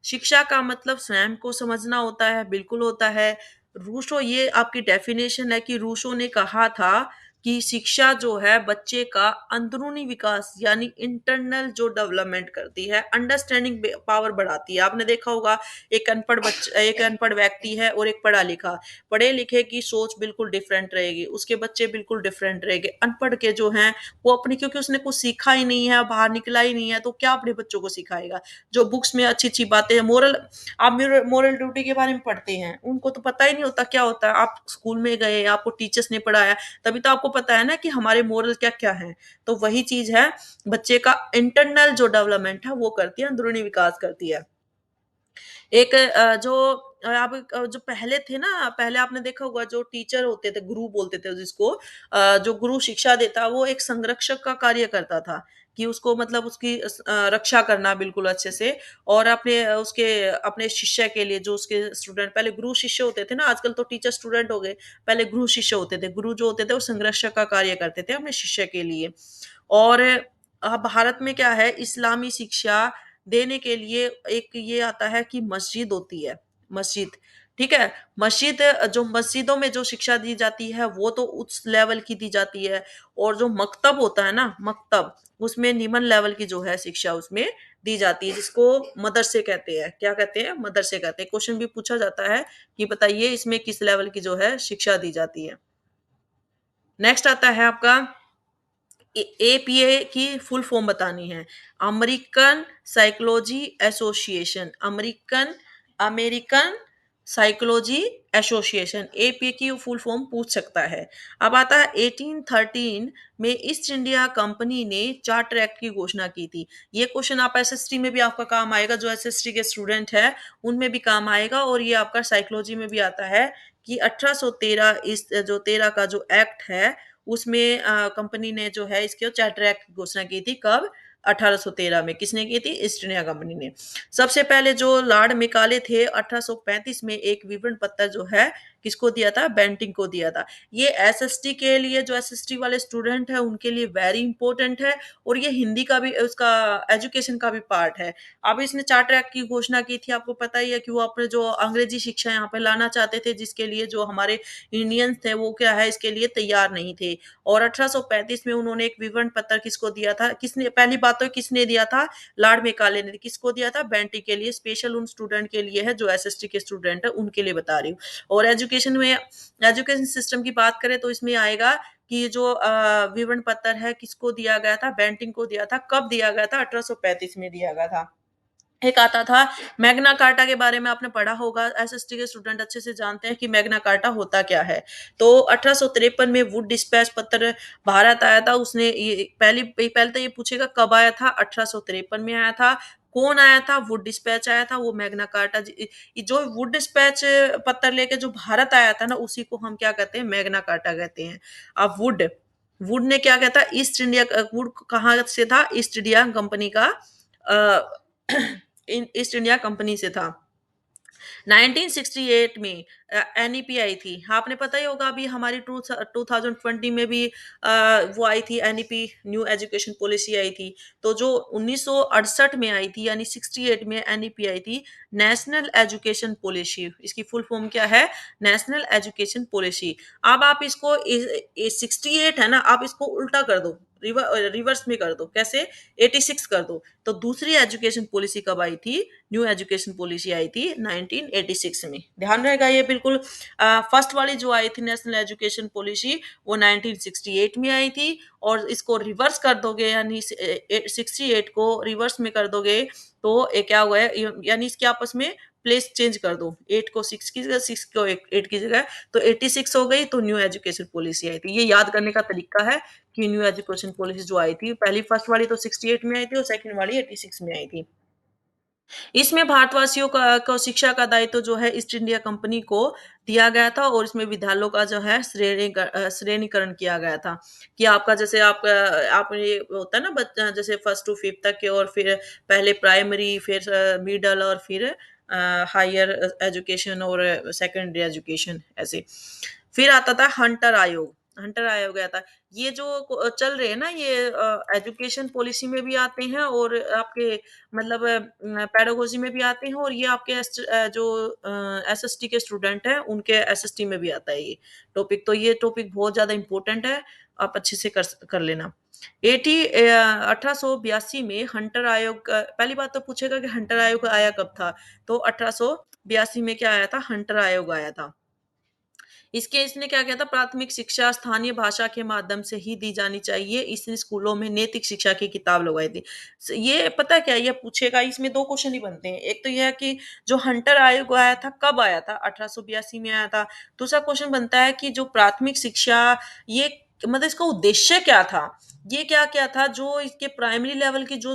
शिक्षा का मतलब स्वयं को समझना होता है, बिल्कुल होता है। रूसो, ये आपकी डेफिनेशन है कि रूसो ने कहा था कि शिक्षा जो है बच्चे का अंदरूनी विकास यानी इंटरनल जो डेवलपमेंट करती है, अंडरस्टैंडिंग पावर बढ़ाती है। आपने देखा होगा, एक अनपढ़ व्यक्ति है और एक पढ़ा लिखा, पढ़े लिखे की सोच बिल्कुल डिफरेंट रहेगी, उसके बच्चे बिल्कुल डिफरेंट रहेंगे। अनपढ़ के जो हैं वो अपनी, क्योंकि उसने कुछ सीखा ही नहीं है, बाहर निकला ही नहीं है, तो क्या अपने बच्चों को सिखाएगा? जो बुक्स में अच्छी-अच्छी बातें हैं, आप मोरल ड्यूटी के बारे में पढ़ते हैं, उनको तो पता ही नहीं होता क्या होता है। आप स्कूल में गए, आपको टीचर्स ने पढ़ाया, तभी तो आपको पता है ना कि हमारे मोरल क्या-क्या हैं। तो वही चीज़ है, बच्चे का इंटरनल जो डेवलपमेंट है वो करती है, अंदरूनी विकास करती है। एक जो आप जो पहले थे ना, पहले आपने देखा होगा जो टीचर होते थे, गुरु बोलते थे जिसको, जो गुरु शिक्षा देता, वो एक संरक्षक का कार्य करता था कि उसको मतलब उसकी रक्षा करना बिल्कुल अच्छे से। और अपने उसके अपने शिष्य के लिए, जो उसके स्टूडेंट, पहले गुरु शिष्य होते थे ना, आजकल तो टीचर स्टूडेंट हो गए, पहले गुरु शिष्य होते थे। गुरु जो होते थे वो संरक्षक का कार्य करते थे अपने शिष्य के लिए। और भारत में क्या है, इस्लामी शिक्षा देने के लिए एक ये आता है कि मस्जिद होती है, मस्जिद, ठीक है? मस्जिद, जो मस्जिदों में जो शिक्षा दी जाती है वो तो उच्च लेवल की दी जाती है, और जो मकतब होता है ना, मकतब, उसमें निम्न लेवल की जो है शिक्षा उसमें दी जाती है, जिसको मदरसे कहते हैं। क्या कहते हैं? मदरसे कहते हैं। क्वेश्चन भी पूछा जाता है कि बताइए इसमें किस लेवल की जो है शिक्षा दी जाती है। नेक्स्ट आता है आपका एपीए की फुल फॉर्म बतानी है। American psychology association, American American psychology association, APA की फुल फॉर्म पूछ सकता है। अब आता है 1813 में ईस्ट इंडिया कंपनी ने चार्टर एक्ट की घोषणा की थी। ये क्वेश्चन आप एसएसटी में भी आपका काम आएगा, जो एसएसटी के स्टूडेंट है उनमें भी काम आएगा, और ये आपका साइकोलॉजी में भी आता है कि 1813, इस जो 13 का जो एक्ट है, उसमें कंपनी ने जो है इसके चार्टर एक्ट की घोषणा की थी, कब? 1813 में। किसने की थी? ईस्ट इंडिया कंपनी ने। सबसे पहले जो लॉर्ड मेकाले थे, 1835 में एक विवरण पत्र जो है किसको दिया था? बेंटिंग को दिया था। ये एसएसटी के लिए, जो एसएसटी वाले स्टूडेंट है उनके लिए वेरी इंपॉर्टेंट है, और ये हिंदी का भी, उसका एजुकेशन का भी पार्ट है। अब इसने चार्टर एक्ट की घोषणा की थी, आपको पता ही है कि वो अपने जो अंग्रेजी शिक्षा यहाँ पे लाना चाहते थे, जिसके लिए जो हमारे इंडियंस थे वो क्या है, इसके लिए तैयार नहीं थे। और 1835 में उन्होंने एक विवरण पत्र किसको दिया था? किसने, पहली बात तो किसने दिया था? लॉर्ड मेकाले ने। किसको दिया था? बेंटिक के लिए, स्पेशल उन स्टूडेंट के लिए है जो एसएसटी के स्टूडेंट है, उनके लिए बता रही हूँ। और एजुकेशन सिस्टम की बात करें तो इसमें आएगा कि ये जो विवरण पत्र है किसको दिया गया था? बेंटिक को दिया था। कब दिया गया था? 1835 में दिया गया था। एक आता था मैग्ना कार्टा के बारे में आपने पढ़ा होगा, एसएसटी के स्टूडेंट अच्छे से जानते हैं कि मैग्ना कार्टा होता क्या है। तो 1853 में वुड डिस्पैच पत्र भारत आया था। उसने ये पहले तो ये पूछेगा कब आया था, 1853 में आया था। कौन आया था? वुड डिस्पैच आया था, वो मैग्ना कार्टा ये जो वुड डिस्पैच पत्र लेके जो भारत आया था ना, उसी को हम क्या कहते हैं? मैग्ना कार्टा कहते हैं। अब वुड वुड ने क्या कहता, ईस्ट इंडिया वुड कहाँ से था? ईस्ट इंडिया कंपनी का ईस्ट इंडिया कंपनी से था। 1968 में एनईपी आई थी। आपने पता ही होगा, अभी हमारी 2020 में भी वो आई थी एनईपी, न्यू एजुकेशन पॉलिसी आई थी। तो जो 1968 में आई थी यानी 68 में एनईपी आई थी, नेशनल एजुकेशन पॉलिसी। इसकी फुल फॉर्म क्या है? National education policy. अब आप इसको 68 है ना, आप इसको उल्टा कर दो, रिवर्स में कर दो। कैसे? 86 कर दो। तो दूसरी एजुकेशन पॉलिसी कब आई थी? न्यू एजुकेशन पॉलिसी आई थी 1986 में। ध्यान रहेगा ये बिल्कुल। फर्स्ट वाली जो आई थी नेशनल एजुकेशन पॉलिसी, वो 1968 में आई थी। और इसको रिवर्स कर दोगे, यानी 68 को रिवर्स में कर दोगे, तो ये क्या हुआ है, यानी इसके आपस में प्लेस चेंज कर दो, 8 को 6 की जगह, 6 को 8 की जगह, तो 86 हो गई। तो न्यू एजुकेशन पॉलिसी आई थी। ये याद करने का तरीका है कि न्यू एजुकेशन पॉलिसी जो आई थी, पहली फर्स्ट वाली तो 68 में आई थी और सेकंड वाली 86 में आई थी। इसमें भारतवासियों का को शिक्षा का दायित्व जो है ईस्ट इंडिया कंपनी को दिया गया था, और इसमें विद्यालयों का जो है श्रेणीकरण किया गया था कि आपका जैसे आप ये होता है ना, बच्चा जैसे फर्स्ट टू फिफ्थ तक के, और फिर पहले प्राइमरी, फिर मिडल, और फिर हायर एजुकेशन, और सेकेंडरी एजुकेशन, ऐसे। फिर आता था हंटर आयोग। हंटर आयोग आया था। ये जो चल रहे हैं ना, ये एजुकेशन पॉलिसी में भी आते हैं, और आपके मतलब पेडागोजी में भी आते हैं, और ये आपके जो एसएसटी के स्टूडेंट हैं उनके एसएसटी में भी आता है ये टॉपिक। तो ये टॉपिक बहुत ज्यादा इंपॉर्टेंट है, आप अच्छे से कर लेना। 1882 में हंटर आयोग पहली बात तो पूछेगा कि हंटर आयोग आया कब था। तो 1882 में क्या आया था? हंटर आयोग आया था। इसने क्या किया था? प्राथमिक शिक्षा स्थानीय भाषा के माध्यम से ही दी जानी चाहिए। इसने स्कूलों में नैतिक शिक्षा की किताब लगवाई थी। ये पता है क्या, ये पूछेगा, इसमें दो क्वेश्चन ही बनते हैं। एक तो यह है कि जो हंटर आयोग आया था कब आया था? 1882 में आया था। दूसरा क्वेश्चन बनता है कि जो प्राथमिक शिक्षा, ये मतलब इसका उद्देश्य क्या था? ये क्या क्या था? जो इसके प्राइमरी लेवल की जो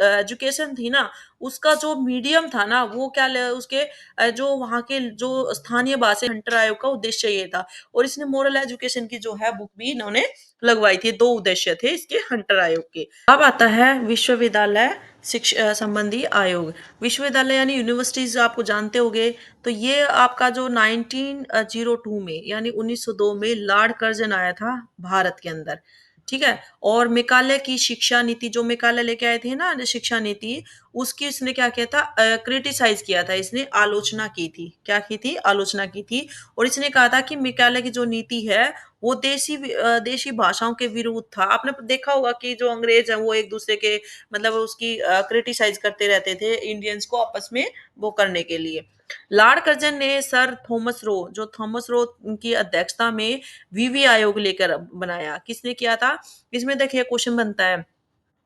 एजुकेशन थी ना, उसका जो मीडियम था ना, वो उसके जो वहाँ के जो स्थानीय भाषा, हंटर आयोग का उद्देश्य ये था। और इसने मोरल एजुकेशन की जो है बुक भी इन्होंने लगवाई थी। दो उद्देश्य थे इसके हंटर आयोग के। अब आता है विश्वविद्यालय शिक्षा संबंधी आयोग। विश्वविद्यालय यानी यूनिवर्सिटीज आपको जानते होंगे। तो ये आपका जो 1902 में यानी 1902 में लॉर्ड कर्जन आया था भारत के अंदर। ठीक है। और मेकाले की शिक्षा नीति, जो मेकाले लेके आए थे ना शिक्षा नीति, उसकी इसने क्या किया था? क्रिटिसाइज किया था, इसने आलोचना की थी। क्या की थी? आलोचना की थी। और इसने कहा था कि मेकाले की जो नीति है, वो देशी भाषाओं के विरुद्ध था। आपने देखा होगा कि जो अंग्रेज हैं वो एक दूसरे के मतलब उसकी क्रिटिसाइज करते रहते थे इंडियंस को आपस में वो करने के लिए। लॉर्ड कर्जन ने सर थॉमस रो, जो थॉमस रो की अध्यक्षता में वीवी आयोग लेकर बनाया। किसने किया था? इसमें देखिए क्वेश्चन बनता है।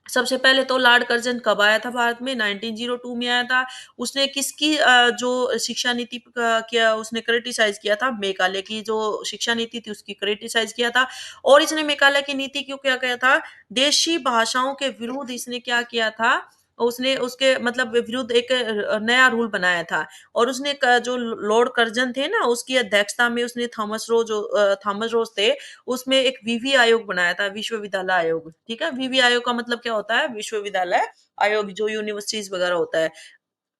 सबसे पहले तो लॉर्ड कर्जन कब आया था भारत में? 1902 में आया था। उसने किसकी जो शिक्षा नीति किया, उसने क्रिटिसाइज किया था मेकाले की जो शिक्षा नीति थी उसकी क्रिटिसाइज किया था। और इसने मेकाले की नीति क्यों क्या किया था? देशी भाषाओं के विरुद्ध इसने क्या किया था? उसने उसके मतलब विरुद्ध एक नया रूल बनाया था। और उसने जो लॉर्ड कर्जन थे ना, उसकी अध्यक्षता में उसने थॉमस रोज थे, उसमें एक वीवी आयोग बनाया था, विश्वविद्यालय आयोग। ठीक है। वीवी आयोग का मतलब क्या होता है? विश्वविद्यालय आयोग, जो यूनिवर्सिटीज वगैरह होता है।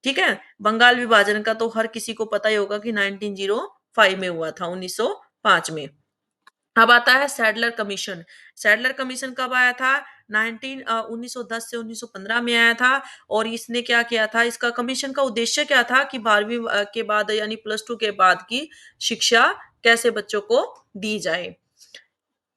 ठीक है। बंगाल विभाजन का तो हर किसी को पता ही होगा कि 1905 में हुआ था, 1905 में। अब आता है सैडलर कमीशन। सैडलर कमीशन कब आया था? 1910 से 1915 में आया था। और इसने क्या किया था? इसका कमीशन का उद्देश्य क्या था कि 12वीं के बाद यानी +2 के बाद की शिक्षा कैसे बच्चों को दी जाए।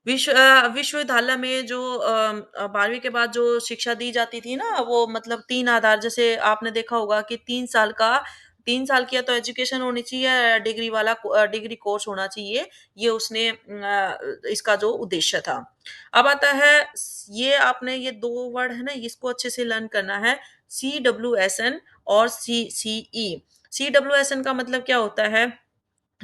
विश्वविद्यालय में जो 12वीं के बाद जो शिक्षा दी जाती थी ना, वो मतलब 3 आधार, जैसे आपने देखा होगा कि 3 साल का 3 साल की या तो एजुकेशन होनी चाहिए या डिग्री वाला डिग्री कोर्स होना चाहिए। ये उसने इसका जो उद्देश्य था। अब आता है ये आपने ये 2 वर्ड है ना, इसको अच्छे से लर्न करना है, सीडब्ल्यूएसएन और सीसीई। सीडब्ल्यूएसएन का मतलब क्या होता है?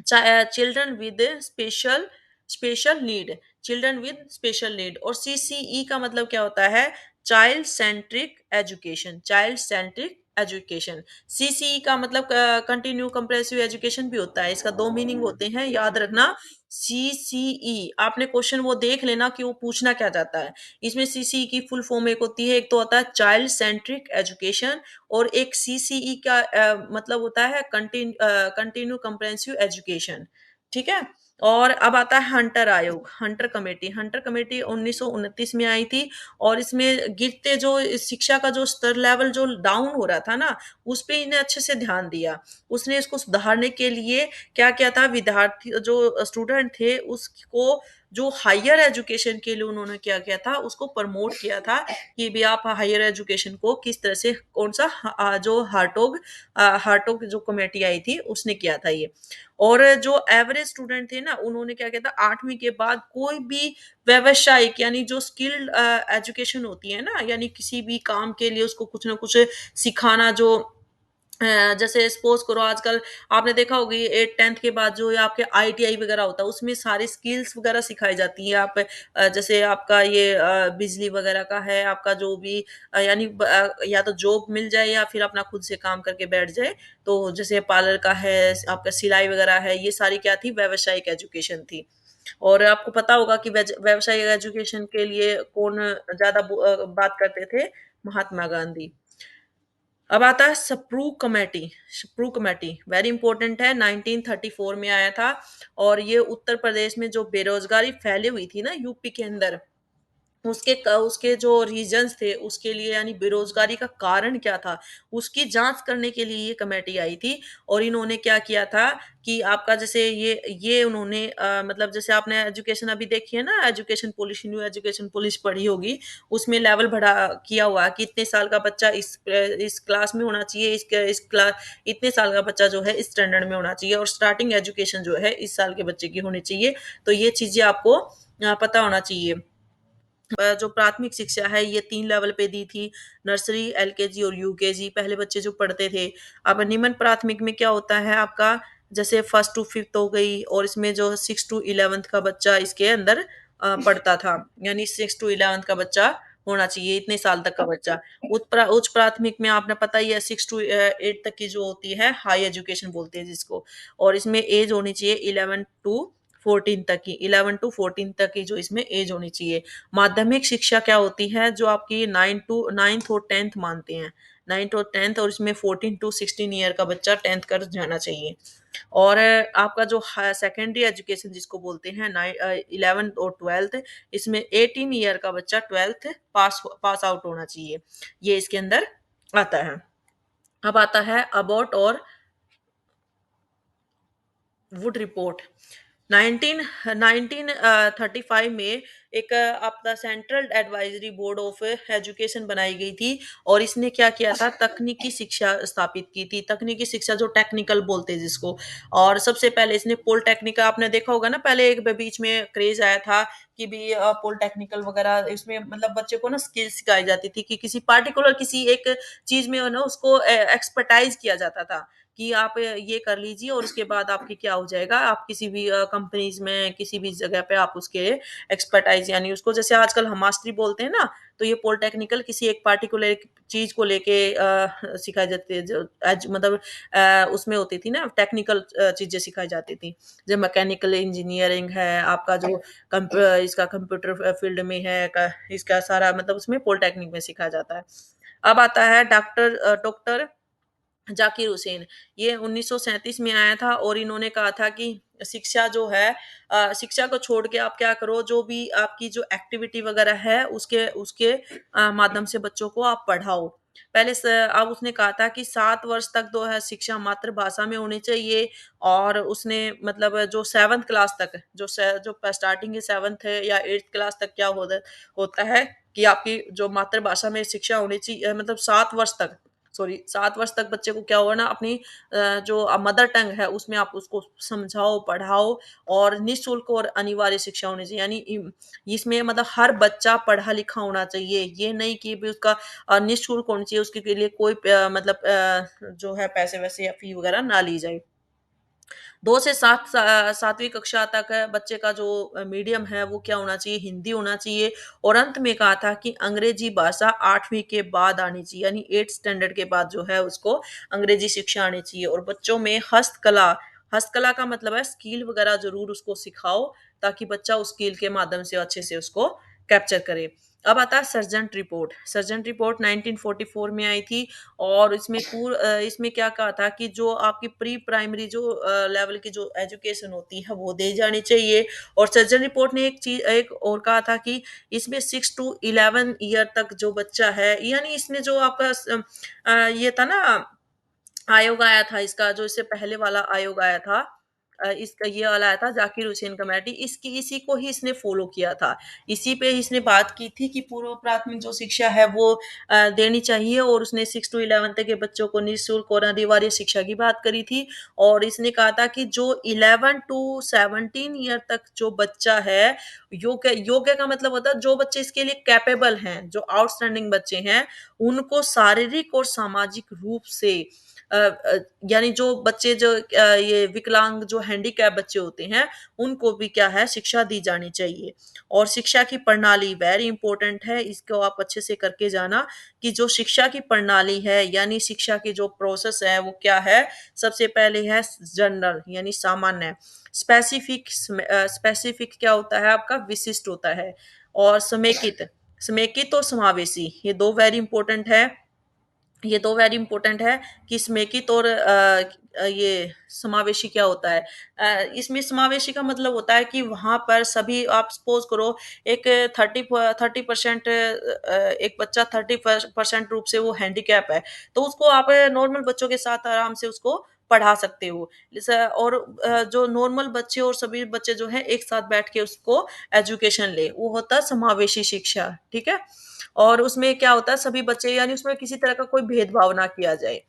Children with special special need, children with special need. और सीसीई का मतलब क्या होता है? Child centric education, child centric education. CCE का मतलब कंटिन्यू कंप्रेसिव एजुकेशन भी होता है। इसका दो मीनिंग होते हैं, याद रखना। सीसीई आपने क्वेश्चन वो देख लेना कि वो पूछना क्या चाहता है। इसमें सीसीई की फुल फॉर्म एक होती है, एक तो होता है चाइल्ड सेंट्रिक एजुकेशन, और एक सीसीई का मतलब होता है कंटिन्यू कंप्रेहेंसिव एजुकेशन। ठीक है? और अब आता है हंटर आयोग, हंटर कमेटी। हंटर कमेटी 1929 में आई थी, और इसमें गिरते जो शिक्षा का जो स्तर लेवल जो डाउन हो रहा था ना, उस पे इन्हें अच्छे से ध्यान दिया। उसने इसको सुधारने के लिए क्या किया था, विद्यार्थी जो स्टूडेंट थे उसको जो हायर एजुकेशन के लिए उन्होंने क्या किया था, उसको प्रमोट किया था कि भी आप हायर एजुकेशन को किस तरह से कौन सा जो हार्टोग जो कमेटी आई थी उसने किया था ये। और जो एवरेज स्टूडेंट थे ना, उन्होंने क्या किया था, 8वीं के बाद कोई भी व्यावसायिक यानी जो स्किल्ड एजुकेशन होती है ना, यानी किसी भी काम के लिए उसको कुछ ना कुछ सिखाना। जो जैसे सपोज करो आजकल आपने देखा होगी 8 10th के बाद जो ये आपके आईटीआई वगैरह होता है, उसमें सारी स्किल्स वगैरह सिखाई जाती है। आप जैसे आपका ये बिजली वगैरह का है, आपका जो भी यानी या तो जॉब मिल जाए या फिर अपना खुद से काम करके बैठ जाए। तो जैसे पार्लर का है, आपका सिलाई वगैरह है, ये सारी क्या थी, व्यावसायिक एजुकेशन थी। और आपको पता होगा कि व्यावसायिक एजुकेशन के लिए कौन ज्यादा बात करते थे, महात्मा गांधी। अब आता है sprue committee. Sprue committee very important है, 1934 में आया था। और ये उत्तर प्रदेश में जो बेरोजगारी फैली हुई थी ना यूपी के अंदर, उसके जो रीजंस थे उसके लिए, यानी बेरोजगारी का कारण क्या था, उसकी जांच करने के लिए ये कमेटी आई थी। और इन्होंने क्या किया था कि आपका जैसे ये उन्होंने मतलब जैसे आपने एजुकेशन अभी देखी है ना, education policy, new education policy पढ़ी होगी, उसमें लेवल बढ़ा किया हुआ है कि इतने साल का बच्चा इस क्लास में होना चाहिए, इस क्लास इतने साल का बच्चा जो है इस स्टैंडर्ड में होना चाहिए, और स्टार्टिंग एजुकेशन जो है इस साल के बच्चे की होनी चाहिए। तो ये चीजें आपको पता होना चाहिए। जो प्राथमिक शिक्षा है ये 3 लेवल पे दी थी, नर्सरी, एलकेजी और यूकेजी पहले बच्चे जो पढ़ते थे। अब निम्न प्राथमिक में क्या होता है आपका, जैसे फर्स्ट टू फिफ्थ हो गई, और इसमें जो 6 टू 11th का बच्चा इसके अंदर पढ़ता था, यानी 6 टू 11th का बच्चा होना चाहिए, इतने साल तक का बच्चा। उच्च प्राथमिक में आपने पता ही है 6 टू 8 तक की जो होती है हाई एजुकेशन बोलते हैं जिसको। और इसमें एज होनी चाहिए 11 टू 14 तक की, 11 टू 14 तक की जो इसमें एज होनी चाहिए। माध्यमिक शिक्षा क्या होती है, जो आपकी 9th और 10th मानते हैं, 9th और 10th, और इसमें 14 टू 16 ईयर का बच्चा 10th कर जाना चाहिए। और आपका जो सेकेंडरी एजुकेशन जिसको बोलते हैं 11th और 12th, इसमें 18 ईयर का बच्चा 12th पास आउट होना चाहिए, ये इसके अंदर आता है। अब आता है अबाउट और वुड रिपोर्ट। 19 1935 में एक आपका central advisory board of education बनाई गई थी। और इसने क्या किया था, तकनीकी शिक्षा स्थापित की थी, तकनीकी शिक्षा जो टेक्निकल बोलते हैं जिसको। और सबसे पहले इसने पॉलिटेक्निक, आपने देखा होगा ना, पहले एक बीच में क्रेज आया था कि भी पॉलिटेक्निकल वगैरह, इसमें मतलब बच्चे को ना स्किल सिखाई जाती थी कि किसी पार्टिकुलर किसी एक चीज में ना उसको एक्सपर्टाइज किया जाता था कि आप ये कर लीजिए, और उसके बाद आपकी क्या हो जाएगा, आप किसी भी कंपनीज में किसी भी जगह पे आप उसके एक्सपर्टाइज, यानी उसको जैसे आजकल हम मास्टरी बोलते हैं ना, तो ये पॉलिटेक्निकल किसी एक पार्टिकुलर एक चीज को लेके सिखाई जाती है, जो मतलब उसमें होती थी ना, टेक्निकल चीजें सिखाई जाती थी। जो मैकेनिकल इंजीनियरिंग है आपका, जो इसका कंप्यूटर फील्ड में है इसका सारा मतलब उसमें पॉलिटेक्निक में सिखाया जाता है। अब आता है डॉक्टर जाकिर हुसैन। ये 1937 में आया था, और इन्होंने कहा था कि शिक्षा जो है, शिक्षा को छोड़ के आप क्या करो, जो भी आपकी जो एक्टिविटी वगैरह है उसके उसके माध्यम से बच्चों को आप पढ़ाओ। अब उसने कहा था कि 7 वर्ष तक जो है शिक्षा मातृभाषा में होनी चाहिए। और उसने मतलब जो 7th क्लास तक, जो स्टार्टिंग के 7th है या 8th क्लास तक क्या होता होता है कि आपकी जो मातृभाषा में शिक्षा होनी चाहिए, मतलब 7 वर्ष तक, सॉरी 7 वर्ष तक बच्चे को क्या होगा ना अपनी जो मदर टंग है उसमें आप उसको समझाओ, पढ़ाओ और निःशुल्क और अनिवार्य शिक्षा होनी चाहिए। यानी इसमें मतलब हर बच्चा पढ़ा-लिखा होना चाहिए। ये नहीं कि भी उसका निःशुल्क होना चाहिए, उसके के लिए कोई मतलब जो है पैसे-वैसे या फ़ी वगैरह ना ली जाए। 2 से 7वीं कक्षा तक बच्चे का जो मीडियम है वो क्या होना चाहिए, हिंदी होना चाहिए और अंत में कहा था कि अंग्रेजी भाषा 8वीं के बाद आनी चाहिए, यानी 8th स्टैंडर्ड के बाद जो है उसको अंग्रेजी शिक्षा आनी चाहिए और बच्चों में हस्तकला हस्तकला का मतलब है स्किल वगैरह ज़रूर उसको सिखाओ ताकि बच्चा उस स्किल के माध्यम से अच्छे से उसको कैप्चर करे। अब आता है सर्जेंट रिपोर्ट। सर्जेंट रिपोर्ट 1944 में आई थी और इसमें क्या कहा था कि जो आपकी प्री प्राइमरी जो लेवल की जो एजुकेशन होती है वो दी जानी चाहिए और सर्जन रिपोर्ट ने एक और कहा था कि इसमें 6 टू 11 ईयर तक जो बच्चा है यानी इसमें जो आपका ये था ना आयोग आया था इसका जो इससे पहले वाला आयोग आया था इसका ये वाला आया था ज़ाकिर हुसैन कमेटी इसकी इसी को ही इसने फ़ॉलो किया था। इसी पे इसने बात की थी कि पूर्व प्राथमिक जो शिक्षा है वो देनी चाहिए और उसने 6 टू 11 तक के बच्चों को निःशुल्क और अनिवार्य शिक्षा की बात करी थी और इसने कहा था कि जो 11 टू 17 ईयर तक जो बच्चा है, योग्य योग्य का मतलब होता है जो बच्चे इसके लिए कैपेबल हैं, जो आउटस्टैंडिंग बच्चे हैं, उनको शारीरिक और सामाजिक रूप से यानी जो बच्चे जो ये विकलांग जो हैंडीकैप बच्चे होते हैं, उनको भी क्या है शिक्षा दी जानी चाहिए। और शिक्षा की प्रणाली वेरी इंपॉर्टेंट है, इसको आप अच्छे से करके जाना कि जो शिक्षा की प्रणाली है यानी शिक्षा की जो प्रोसेस है वो क्या है? सबसे पहले है जनरल यानी सामान्य, स्पेसिफिक क्या होता है आपका विशिष्ट होता है और समेकित, समेकित और समावेशी ये 2 वेरी इंपॉर्टेंट है कि समेकित और ये समावेशी क्या होता है। इसमें समावेशी का मतलब होता है कि वहाँ पर सभी आप सपोज़ करो एक 30% एक बच्चा 30% रूप से वो हैंडीकैप है, तो उसको आप नॉर्मल बच्चों के साथ आराम से उसको पढ़ा सकते हो। जैसे और जो नॉर्मल बच्चे और सभी बच्चे जो हैं एक साथ बैठ के उसको एजुकेशन लें, वो होता है समावेशी शिक्षा, ठीक है? और उसमें क्या होता है सभी बच्चे यानी उसमें किसी तरह का कोई भेदभाव ना किया जाए।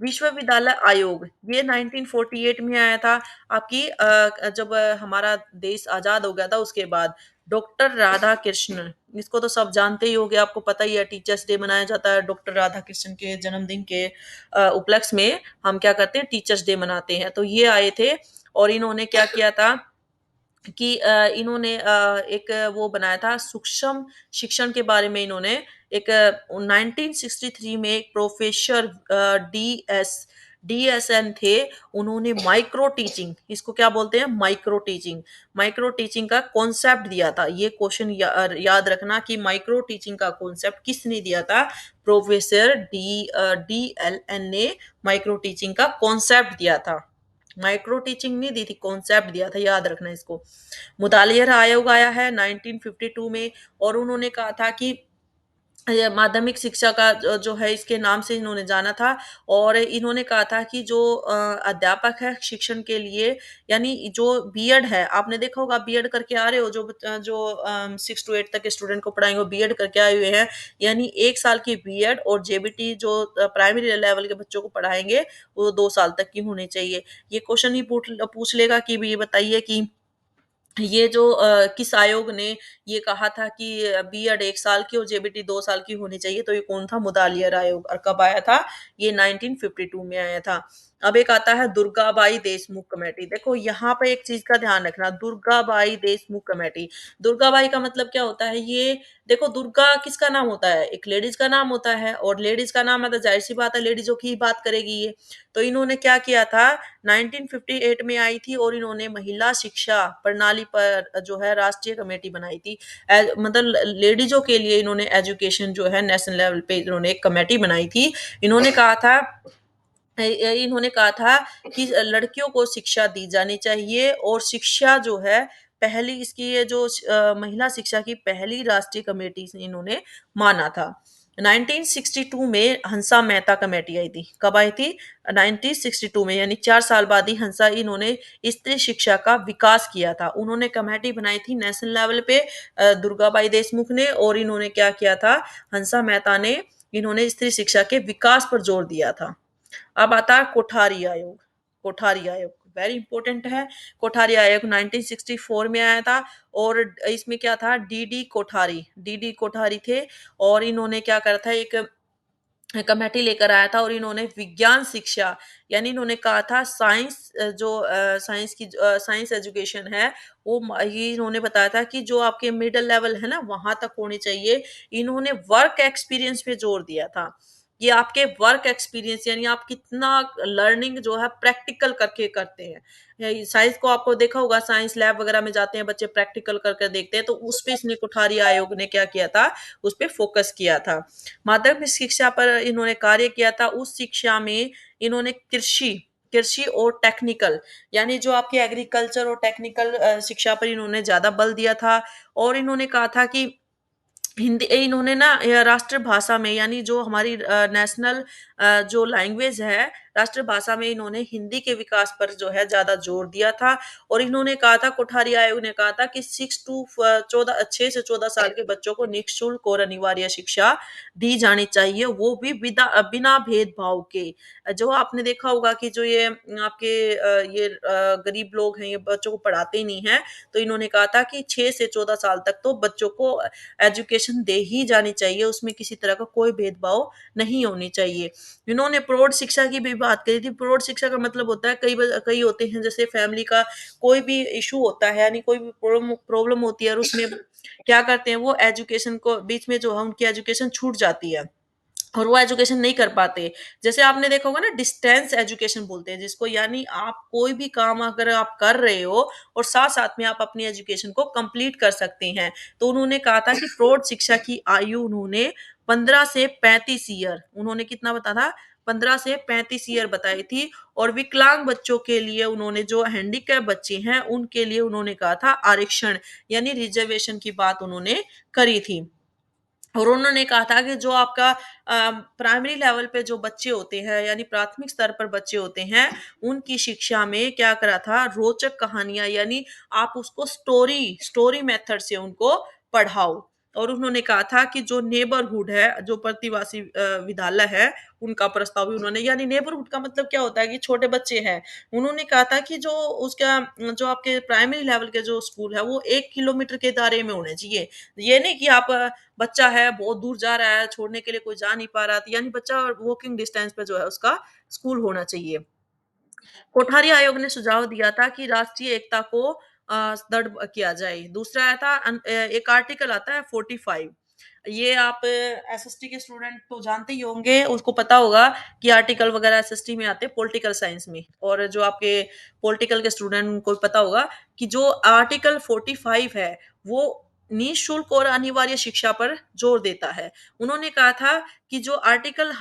विश्वविद्यालय आयोग ये 1948 में आया था आपकी जब हमारा देश आज़ाद हो गया था उसके बाद डॉक्टर राधा कृष्ण इसको तो सब जानते ही होंगे आपको पता ही है टीचर्स डे मनाया जाता है डॉक्टर राधा कृष्ण के जन्मदिन के उपलक्ष्य में हम क्या करते हैं टीचर्स डे मनाते हैं तो ये आए थे और इन्होंने क्या किया था कि इन्होंने एक वो बनाया था सूक्ष्म शिक्षण के बारे में इन्होंने एक 1963 में एक प्रोफेसर डीएसएन थे उन्होंने माइक्रो टीचिंग इसको क्या बोलते हैं माइक्रो टीचिंग का कॉन्सेप्ट दिया था ये क्वेश्चन याद रखना कि माइक्रो टीचिंग का कॉन्सेप्ट किसने दिया था प्रोफेसर डी एल एन ने माइक्रो टीचिंग का कॉन्सेप्ट दिया था माइक्रो टीचिंग नहीं दी थी कॉन्सेप्ट दिया था याद रखना इसको मुतालिया आयोग आया है 1952 में और उन्होंने कहा था कि ये माध्यमिक शिक्षा का जो है इसके नाम से इन्होंने जाना था और इन्होंने कहा था कि जो अध्यापक है शिक्षण के लिए यानी जो बीएड है आपने देखा होगा बीएड करके आ रहे हो जो 6 टू 8 तक के स्टूडेंट को पढ़ाएंगे वो बीएड करके आए हुए हैं यानी 1 साल की बीएड और जेबीटी जो प्राइमरी लेवल के बच्चों को पढ़ाएंगे वो 2 साल तक की होनी चाहिए ये क्वेश्चन ही पूछ पूछ लेगा कि ये बताइए कि ये जो किस आयोग ने ये कहा था कि बीएड 1 साल की और जेबीटी 2 साल की होनी चाहिए, तो ये कौन था? मुदालियर आयोग और कब आया था? ये 1952 में आया था। अब एक आता है दुर्गाबाई देशमुख कमेटी। देखो यहाँ पे एक चीज़ का ध्यान रखना, दुर्गाबाई देशमुख कमेटी। दुर्गाबाई का मतलब क्या होता है? ये देखो दुर्गा किसका नाम होता है? एक लेडीज़ का नाम होता है और लेडीज़ का नाम है तो ज़ाहिर-सी बात है लेडीज़ों की ही बात करेगी ये। तो इन्होंने क्या किया था 1958 में आई थी और इन्होंने महिला शिक्षा प्रणाली पर जो है राष्ट्रीय कमेटी बनाई थी। मतलब लेडीज़ों के लिए इन्होंने एजुकेशन जो है नेशनल लेवल पे इन्होंने एक कमेटी बनाई थी। इन्होंने कहा था इन्होंने कहा था कि लड़कियों को शिक्षा दी जानी चाहिए और शिक्षा जो है पहली इसकी ये जो महिला शिक्षा की पहली राष्ट्रीय कमेटी से इन्होंने माना था। 1962 में हंसा मेहता कमेटी आई थी। कब आई थी? 1962 में यानी 4 साल बाद ही हंसा इन्होंने स्त्री शिक्षा का विकास किया था। उन्होंने कमेटी बनाई थी नेशनल लेवल पे दुर्गाबाई देशमुख ने और इन्होंने क्या किया था हंसा मेहता ने इन्होंने स्त्री शिक्षा के विकास पर जोर दिया था। अब आता है कोठारी आयोग। कोठारी आयोग वेरी इंपॉर्टेंट है। कोठारी आयोग 1964 में आया था, और इसमें क्या था, डीडी कोठारी, डीडी कोठारी थे। और इन्होंने क्या करा था, एक कमेटी लेकर आया था, और इन्होंने विज्ञान शिक्षा, यानी इन्होंने कहा था साइंस, जो साइंस की साइंस एजुकेशन है, वो ये इन्होंने बताया था कि जो आपके मिडिल लेवल है ना, वहां तक होनी चाहिए। इन्होंने वर्क एक्सपीरियंस पे जोर दिया था कि आपके वर्क एक्सपीरियंस, यानी आप कितना लर्निंग जो है प्रैक्टिकल करके करते हैं। साइंस को आपको देखा होगा, साइंस लैब वगैरह में जाते हैं बच्चे, प्रैक्टिकल करके देखते हैं, तो उस पे इसने कोठारी आयोग ने क्या किया था, उस पे फोकस किया था। माध्यमिक शिक्षा पर इन्होंने कार्य किया था। उस शिक्षा में इन्होंने कृषि कृषि और टेक्निकल, यानी जो आपके एग्रीकल्चर और टेक्निकल शिक्षा पर इन्होंने ज्यादा बल दिया था। और इन्होंने कहा था कि हिंदी इन्होंने ना राष्ट्रभाषा में, यानी जो हमारी नेशनल जो लैंग्वेज है, राष्ट्रभाषा में इन्होंने हिंदी के विकास पर जो है ज़्यादा जोर दिया था। और इन्होंने कहा था, कोठारी आयोग ने कहा था कि 6 टू 14 6 से 14 साल के बच्चों को निःशुल्क और अनिवार्य शिक्षा दी जानी चाहिए, वो भी बिना भेदभाव के। जो आपने देखा होगा कि जो ये आपके ये गरीब लोग हैं, ये बच्चों को पढ़ाते ही नहीं हैं, तो इन्होंने कहा था कि 6 से 14 साल तक तो बच्चों को एजुकेशन दे ही जानी चाहिए, उसमें किसी तरह का कोई भेदभाव नहीं होनी चाहिए। इन्होंने प्रौढ़ शिक्षा की भी बात करी थी। प्रौढ़ शिक्षा का मतलब होता है, कई होते हैं जैसे फैमिली का कोई भी इशू होता है, यानी कोई भी प्रॉब्लम होती है, और उसमें क्या करते हैं, वो एजुकेशन को बीच में जो है उनकी एजुकेशन छूट जाती है, और वो एजुकेशन नहीं कर पाते। जैसे आपने देखा होगा ना, डिस्टेंस एजुकेशन बोलते हैं जिसको, यानी आप कोई भी काम अगर आप कर रहे हो और साथ-साथ में आप अपनी एजुकेशन को कंप्लीट कर सकते हैं। तो उन्होंने कहा था कि प्रौढ़ शिक्षा की आयु उन्होंने 15 से 35 ईयर, उन्होंने कितना बताया था? 15 से 35 ईयर बताई थी। और विकलांग बच्चों के लिए उन्होंने, जो हैंडीकैप बच्चे हैं, उनके लिए उन्होंने कहा था आरक्षण, यानी रिजर्वेशन की बात उन्होंने करी थी। और उन्होंने कहा था कि जो आपका प्राइमरी लेवल पे जो बच्चे होते हैं, यानी प्राथमिक स्तर पर बच्चे होते हैं, उनकी शिक्षा में क्या करा था, रोचक कहानियां, यानी आप उसको स्टोरी स्टोरी मेथड से उनको पढ़ाओ। और उन्होंने कहा था कि जो नेबरहुड है, जो प्रतिवासी विद्यालय है, उनका प्रस्ताव भी उन्होंने, यानी नेबरहुड का मतलब क्या होता है कि छोटे बच्चे हैं। उन्होंने कहा था कि जो उसका जो आपके प्राइमरी लेवल के जो स्कूल है, वो 1 किलोमीटर के दायरे में होने चाहिए। ये नहीं कि आप बच्चा है बहुत दूर जा रहा है, छोड़ने के लिए कोई जा नहीं पा रहा, तो यानी बच्चा वॉकिंग डिस्टेंस पे जो है उसका स्कूल होना चाहिए। कोठारी आयोग ने सुझाव दिया था कि राष्ट्रीय एकता को दृढ़ किया जाए। दूसरा आया था एक आर्टिकल आता है 45। ये आप एसएसटी के स्टूडेंट तो जानते ही होंगे, उसको पता होगा कि आर्टिकल वगैरह एसएसटी में आते हैं पॉलिटिकल साइंस में। और जो आपके पॉलिटिकल के स्टूडेंट, उनको पता होगा कि जो आर्टिकल 45 है, वो निःशुल्क और अनिवार्य शिक्षा पर जोर देता है। उन्होंने कहा था कि जो आर्टिकल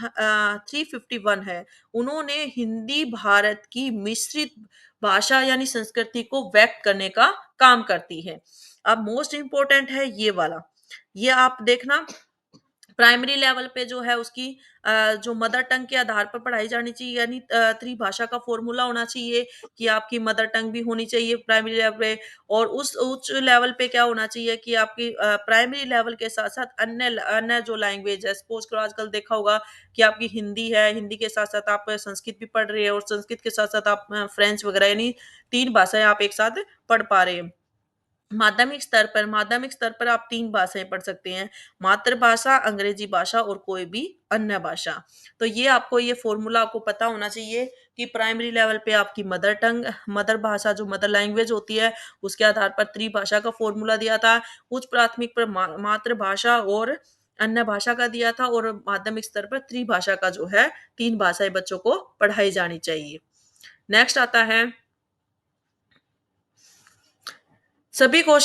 351 है, उन्होंने हिंदी भारत की मिश्रित भाषा यानी संस्कृति को व्यक्त करने का काम करती है। अब मोस्ट इम्पोर्टेंट है ये वाला, ये आप देखना, प्राइमरी लेवल पे जो है उसकी जो मदर टंग के आधार पर पढ़ाई जानी चाहिए, यानी त्रिभाषा का फॉर्मूला होना चाहिए कि आपकी मदर टंग भी होनी चाहिए प्राइमरी लेवल पे। और उस उच्च लेवल पे क्या होना चाहिए कि आपकी प्राइमरी लेवल के साथ-साथ अन्य जो लैंग्वेज है, सपोज़ करो आजकल देखा होगा कि आपकी हिंदी है, हिंदी के साथ-साथ आप संस्कृत भी पढ़ रहे हैं, और संस्कृत के साथ-साथ आप फ्रेंच वगैरह, यानी 3 भाषाएँ आप एक साथ पढ़ पा रहे हैं। माध्यमिक स्तर पर आप 3 भाषाएँ पढ़ सकते हैं, मातृभाषा, अंग्रेजी भाषा और कोई भी अन्य भाषा। तो ये आपको ये फ़ॉर्मूला आपको पता होना चाहिए कि प्राइमरी लेवल पे आपकी मदर टंग, मदर भाषा जो मदर लैंग्वेज होती है, उसके आधार पर त्रिभाषा का फ़ॉर्मूला दिया था। उच्च प्राथमिक पर मातृभाषा और अन्य भाषा का दिया था, और माध्यमिक स्तर पर त्रिभाषा का जो है 3 भाषाएँ बच्चों को पढ़ाई जानी चाहिए। नेक्स्ट आता है, सभी को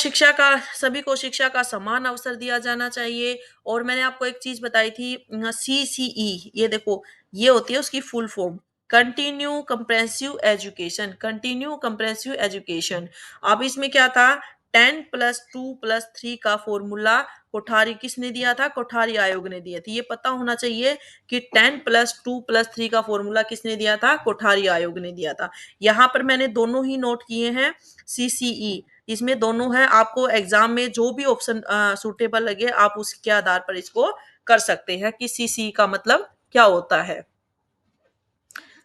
शिक्षा का समान अवसर दिया जाना चाहिए। और मैंने आपको एक चीज़ बताई थी, सीसीई, ये देखो, ये होती है उसकी full form, continue comprehensive education. अब इसमें क्या था, 10 प्लस 2 प्लस 3 का फॉर्मूला कोठारी किसने दिया था? कोठारी आयोग ने दिया था। ये पता होना चाहिए कि 10 प्लस 2 प्लस 3 का फॉर्मूला किसने दिया था? कोठारी आयोग ने दिया था। यहाँ पर मैंने दोनों ही नोट किए हैं, सीसीई, इसमें दोनों हैं। आपको एग्जाम में जो भी ऑप्शन सूटेबल लगे, आप उसके आधार पर इसको कर सकते हैं कि सीसी का मतलब क्या होता है।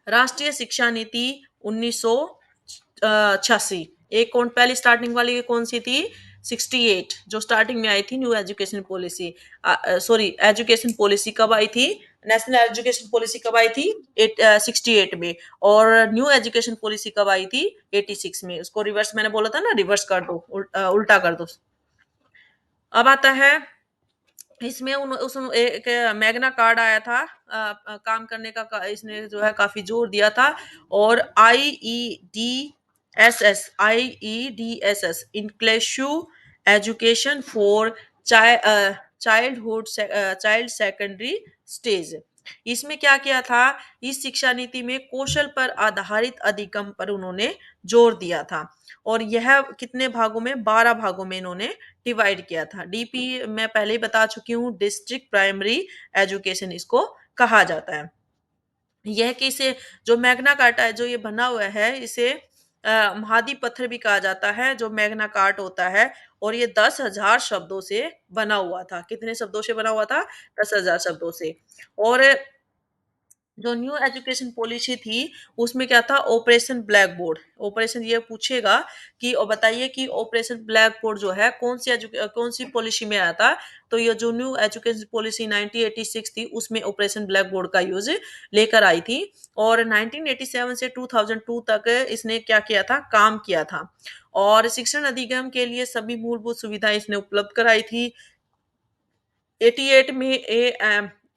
राष्ट्रीय शिक्षा नीति 1986। एक कौन पहली स्टार्टिंग वाली ये कौन सी थी? 68 जो स्टार्टिंग में आई थी new education policy. Sorry education policy कब आई थी? नेशनल एजुकेशन पॉलिसी कब आई थी? 68 में। और न्यू एजुकेशन पॉलिसी कब आई थी? 86 में। उसको रिवर्स मैंने बोला था ना, रिवर्स कर दो, उल्टा कर दो। अब आता है इसमें एक मैग्ना कार्ड आया था, काम करने का इसने जो है काफी जोर दिया था। और IEDSS inclusive education for childhood child secondary stage. इसमें क्या किया था? इस शिक्षा नीति में कौशल पर आधारित अधिगम पर उन्होंने जोर दिया था। और यह कितने भागों में? 12 भागों में इन्होंने डिवाइड किया था। डीपी मैं पहले ही बता चुकी हूँ, डिस्ट्रिक्ट प्राइमरी एजुकेशन इसको कहा जाता है। यह कि इसे जो मैग्ना कार्टा है जो ये बना हुआ है, इसे महादी पत्थर भी कहा जाता है जो मैग्ना कार्ट होता है। और ये 10,000 शब्दों से बना हुआ था। कितने शब्दों से बना हुआ था? 10,000 शब्दों से। और जो न्यू एजुकेशन पॉलिसी थी उसमें क्या था? Operation black board. ऑपरेशन ये पूछेगा कि और बताइए कि ऑपरेशन ब्लैक बोर्ड जो है कौन सी पॉलिसी में आया था? तो ये जो न्यू एजुकेशन पॉलिसी 1986 थी उसमें ऑपरेशन ब्लैक बोर्ड का यूज लेकर आई थी। और 1987 से 2002 तक इसने क्या किया था? काम किया था। और शिक्षण अधिगम के लिए सभी मूलभूत सुविधाएं इसने उपलब्ध कराई थी। 88 में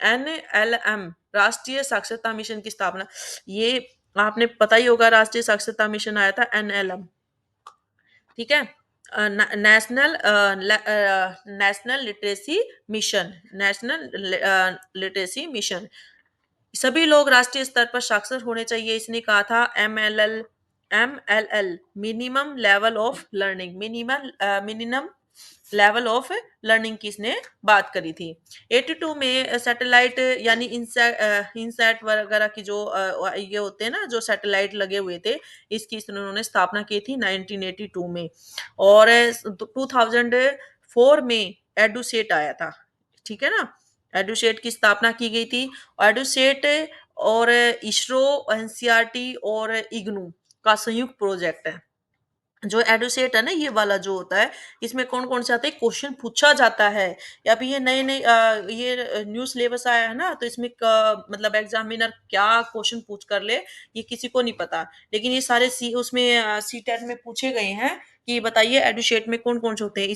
NLM राष्ट्रीय साक्षरता मिशन की स्थापना। ये आपने पता ही होगा, राष्ट्रीय साक्षरता मिशन आया था NLM। ठीक है। National literacy mission. National literacy mission. सभी लोग राष्ट्रीय स्तर पर साक्षर होने चाहिए इसने कहा था। MLL minimum level of learning. Minimum level of learning की इसने बात करी थी। 82 में सैटेलाइट यानी इनसैट वगैरह की जो ये होते हैं ना, जो सैटेलाइट लगे हुए थे, इसकी उन्होंने स्थापना की थी 1982 में। और 2004 में एडुसेट आया था। ठीक है ना? एडुसेट की स्थापना की गई थी। एडुसेट और इसरो, एनसीईआरटी और इग्नू का संयुक्त प्रोजेक्ट है। जो एडुसेट है ना, ये वाला जो होता है, इसमें कौन कौन से आते हैं? क्वेश्चन पूछा जाता है। या अभी ये नए नए ये न्यू सिलेबस आया है ना, तो इसमें मतलब एग्जामिनर क्या क्वेश्चन पूछ कर ले, ये किसी को नहीं पता। लेकिन ये सारे उसमें सी टेट में पूछे गए हैं कि बताइए एडुसेट में कौन कौन से होते हैं।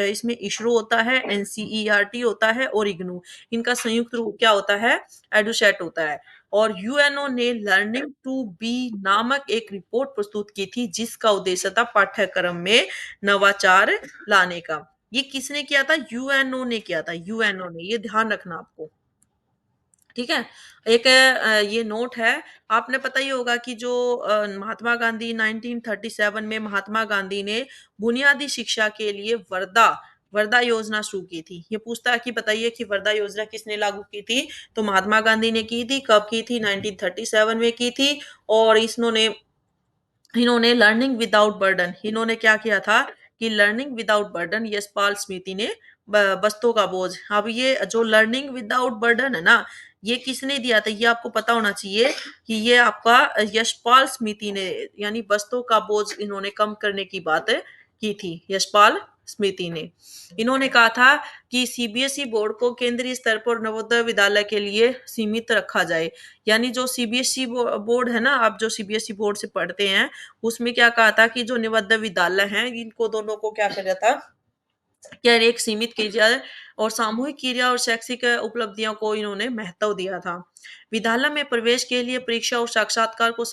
इसमें इसरो होता है, एनसीईआरटी होता है और इग्नू। इनका संयुक्त रूप क्या होता है? एडुसेट होता है। और यूएनओ ने लर्निंग टू बी नामक एक रिपोर्ट प्रस्तुत की थी जिसका उद्देश्य था पाठ्यक्रम में नवाचार लाने का। ये किसने किया था? यूएनओ ने किया था। यूएनओ ने, ये ध्यान रखना आपको। ठीक है। एक ये नोट है। आपने पता ही होगा कि जो महात्मा गांधी 1937 में महात्मा गांधी ने बुनियादी शिक्षा के लिए वर्धा वर्धा योजना शुरू की थी। ये पूछता है कि बताइए कि वर्धा योजना किसने लागू की थी? तो महात्मा गांधी ने की थी। कब की थी? 1937 में की थी। और इन्होंने इन्होंने लर्निंग विदाउट बर्डन, इन्होंने क्या किया था कि लर्निंग विदाउट बर्डन यशपाल स्मृति ने बस्तों का बोझ। अब ये जो लर्निंग विदाउट बर्डन है ना, ये किसने दिया था? ये आपको पता होना चाहिए कि ये आपका यशपाल स्मृति ने, यानी बस्तों का बोझ इन्होंने कम करने की बात की थी, यशपाल स्मृति ने। इन्होंने कहा था कि सीबीएसई बोर्ड को केंद्रीय स्तर पर नवोदय विद्यालय के लिए सीमित रखा जाए। यानी जो सीबीएसई बोर्ड है ना, आप जो सीबीएसई बोर्ड से पढ़ते हैं, उसमें क्या कहा था कि जो नवोदय विद्यालय हैं इनको दोनों को क्या किया था? क्या एक सीमित किया जाए। और सामूहिक क्रिया और शैक्षिक उपलब्धियों को इन्होंने महत्व दिया था। विद्यालय में प्रवेश के लिए परीक्षा और साक्षात्कार को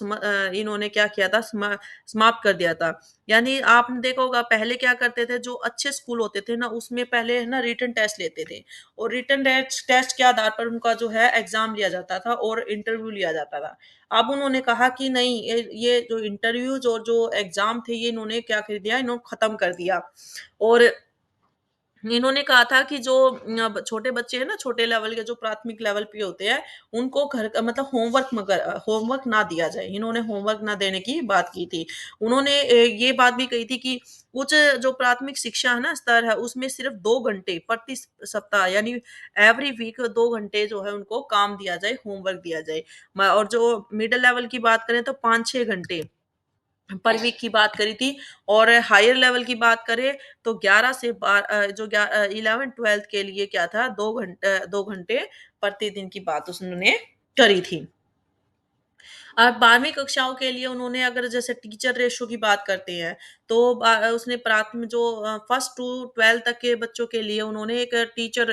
इन्होंने क्या किया था? समाप्त कर दिया था। यानी आपने देखा होगा पहले क्या करते थे, जो अच्छे स्कूल होते थे ना उसमें पहले है ना रिटन टेस्ट लेते थे। और रिटन टेस्ट के आधार पर उनका जो है एग्जाम लिया जाता था और इंटरव्यू लिया जाता था। अब उन्होंने कहा कि नहीं, ये जो इंटरव्यूज और जो एग्जाम थे ये इन्होंने क्या कर दिया? इन्होंने खत्म कर दिया। और इन्होंने कहा था कि जो अब छोटे बच्चे हैं ना, छोटे लेवल के जो प्राथमिक लेवल पे होते हैं, उनको घर का मतलब होमवर्क ना दिया जाए। इन्होंने होमवर्क ना देने की बात की थी। उन्होंने ये बात भी कही थी कि उच्च जो प्राथमिक शिक्षा है ना स्तर है, उसमें सिर्फ़ 2 घंटे प्रति सप्ताह यानी एवरी वीक 2 घंटे जो है उनको काम दिया जाए, होमवर्क दिया जाए। म और जो मिडल लेवल की बात करें तो 5-6 घंटे पर वीक की बात करी थी और हायर लेवल की बात करें तो 11 से 11th-12th के लिए क्या था 2 घंटे प्रतिदिन की बात उसने करी थी। 12वीं कक्षाओं के लिए उन्होंने अगर जैसे टीचर रेशो की बात करते हैं, तो उसने फर्स्ट टू 12th तक के बच्चों के लिए उन्होंने एक टीचर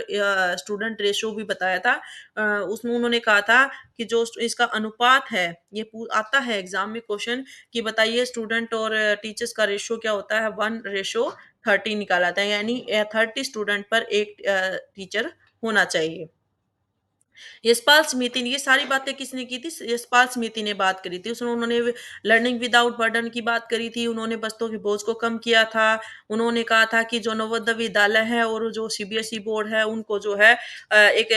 स्टूडेंट रेशो भी बताया था। उसमें उन्होंने कहा था कि जो इसका अनुपात है, ये आता है एग्ज़ाम में क्वेश्चन कि बताइए स्टूडेंट और टीचर्स का रेशो क्या होता है? 1:30 निकाला था, यानी 30 स्टूडेंट पर 1 टीचर होना चाहिए। यशपाल स्मृति ने ये सारी बातें किसने की थी? यशपाल स्मृति ने बात करी थी। उसमें उन्होंने लर्निंग विदाउट बर्डन की बात करी थी, उन्होंने बस्तों के बोझ को कम किया था। उन्होंने कहा था कि जो नवोदय विद्यालय है और जो सीबीएसई बोर्ड है, उनको जो है एक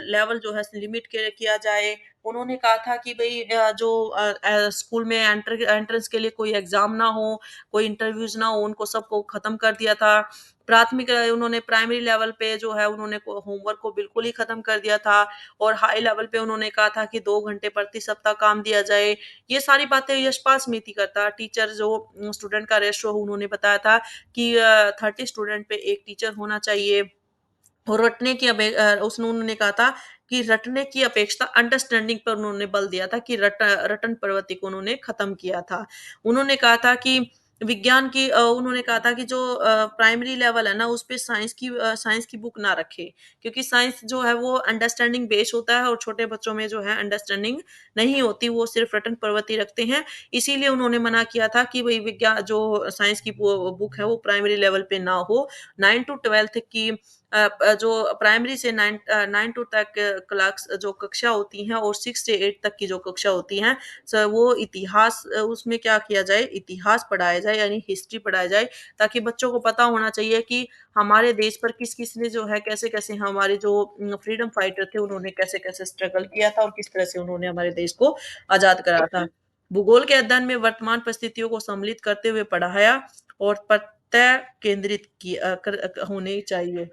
लेवल जो है लिमिट के किया जाए। उन्होंने कहा था कि भई स्कूल में एंट्रेंस के लिए कोई एग्ज़ाम ना हो, कोई इंटरव्यूज़ ना हो, उनको सबको खत्म कर दिया था। उन्होंने प्राइमरी लेवल पे जो है उन्होंने को होमवर्क को बिल्कुल ही खत्म कर दिया था। और हाई लेवल पे उन्होंने कहा था कि 2 घंटे प्रति सप्ताह काम दिया जाए। ये सारी बातें यशपाल समिति करता है। टीचर जो स्टूडेंट का रेशियो उन्होंने बताया था कि 30 स्टूडेंट पे 1 टीचर होना चाहिए। और उसने उन्होंने कहा था कि रटने की अपेक्षा अंडरस्टैंडिंग पर उन्होंने बल दिया था कि रटन प्रवृत्ति को उन्होंने खत्म किया था। उन्होंने कहा था कि उन्होंने कहा था कि जो प्राइमरी लेवल है ना उसपे साइंस की बुक ना रखे क्योंकि साइंस जो है वो अंडरस्टैंडिंग बेस्ड होता है और छोटे बच्चों में जो है अंडरस्टैंडिंग नहीं होती, वो सिर्फ रटन प्रवृत्ति रखते हैं। इसीलिए उन्होंने मना किया था कि भई विज्ञान जो साइंस की बुक है वो प्राइमरी लेवल पे ना हो। 9 टू 12th की जो प्राइमरी से 9 टू तक क्लास जो कक्षा होती हैं और 6 से 8 तक की जो कक्षा होती हैं, वो उसमें क्या किया जाए, इतिहास पढ़ाया जाए यानी हिस्ट्री पढ़ाया जाए, ताकि बच्चों को पता होना चाहिए कि हमारे देश पर किस-किस ने जो है कैसे-कैसे हमारे जो फ्रीडम फाइटर थे, उन्होंने कैसे-कैसे स्ट्रगल किया था और किस तरह से उन्होंने हमारे देश को आज़ाद कराया था। भूगोल के अध्ययन में वर्तमान परिस्थितियों को सम्मिलित करते हुए पढ़ाया और प्रत्यय केंद्रित होने चाहिए।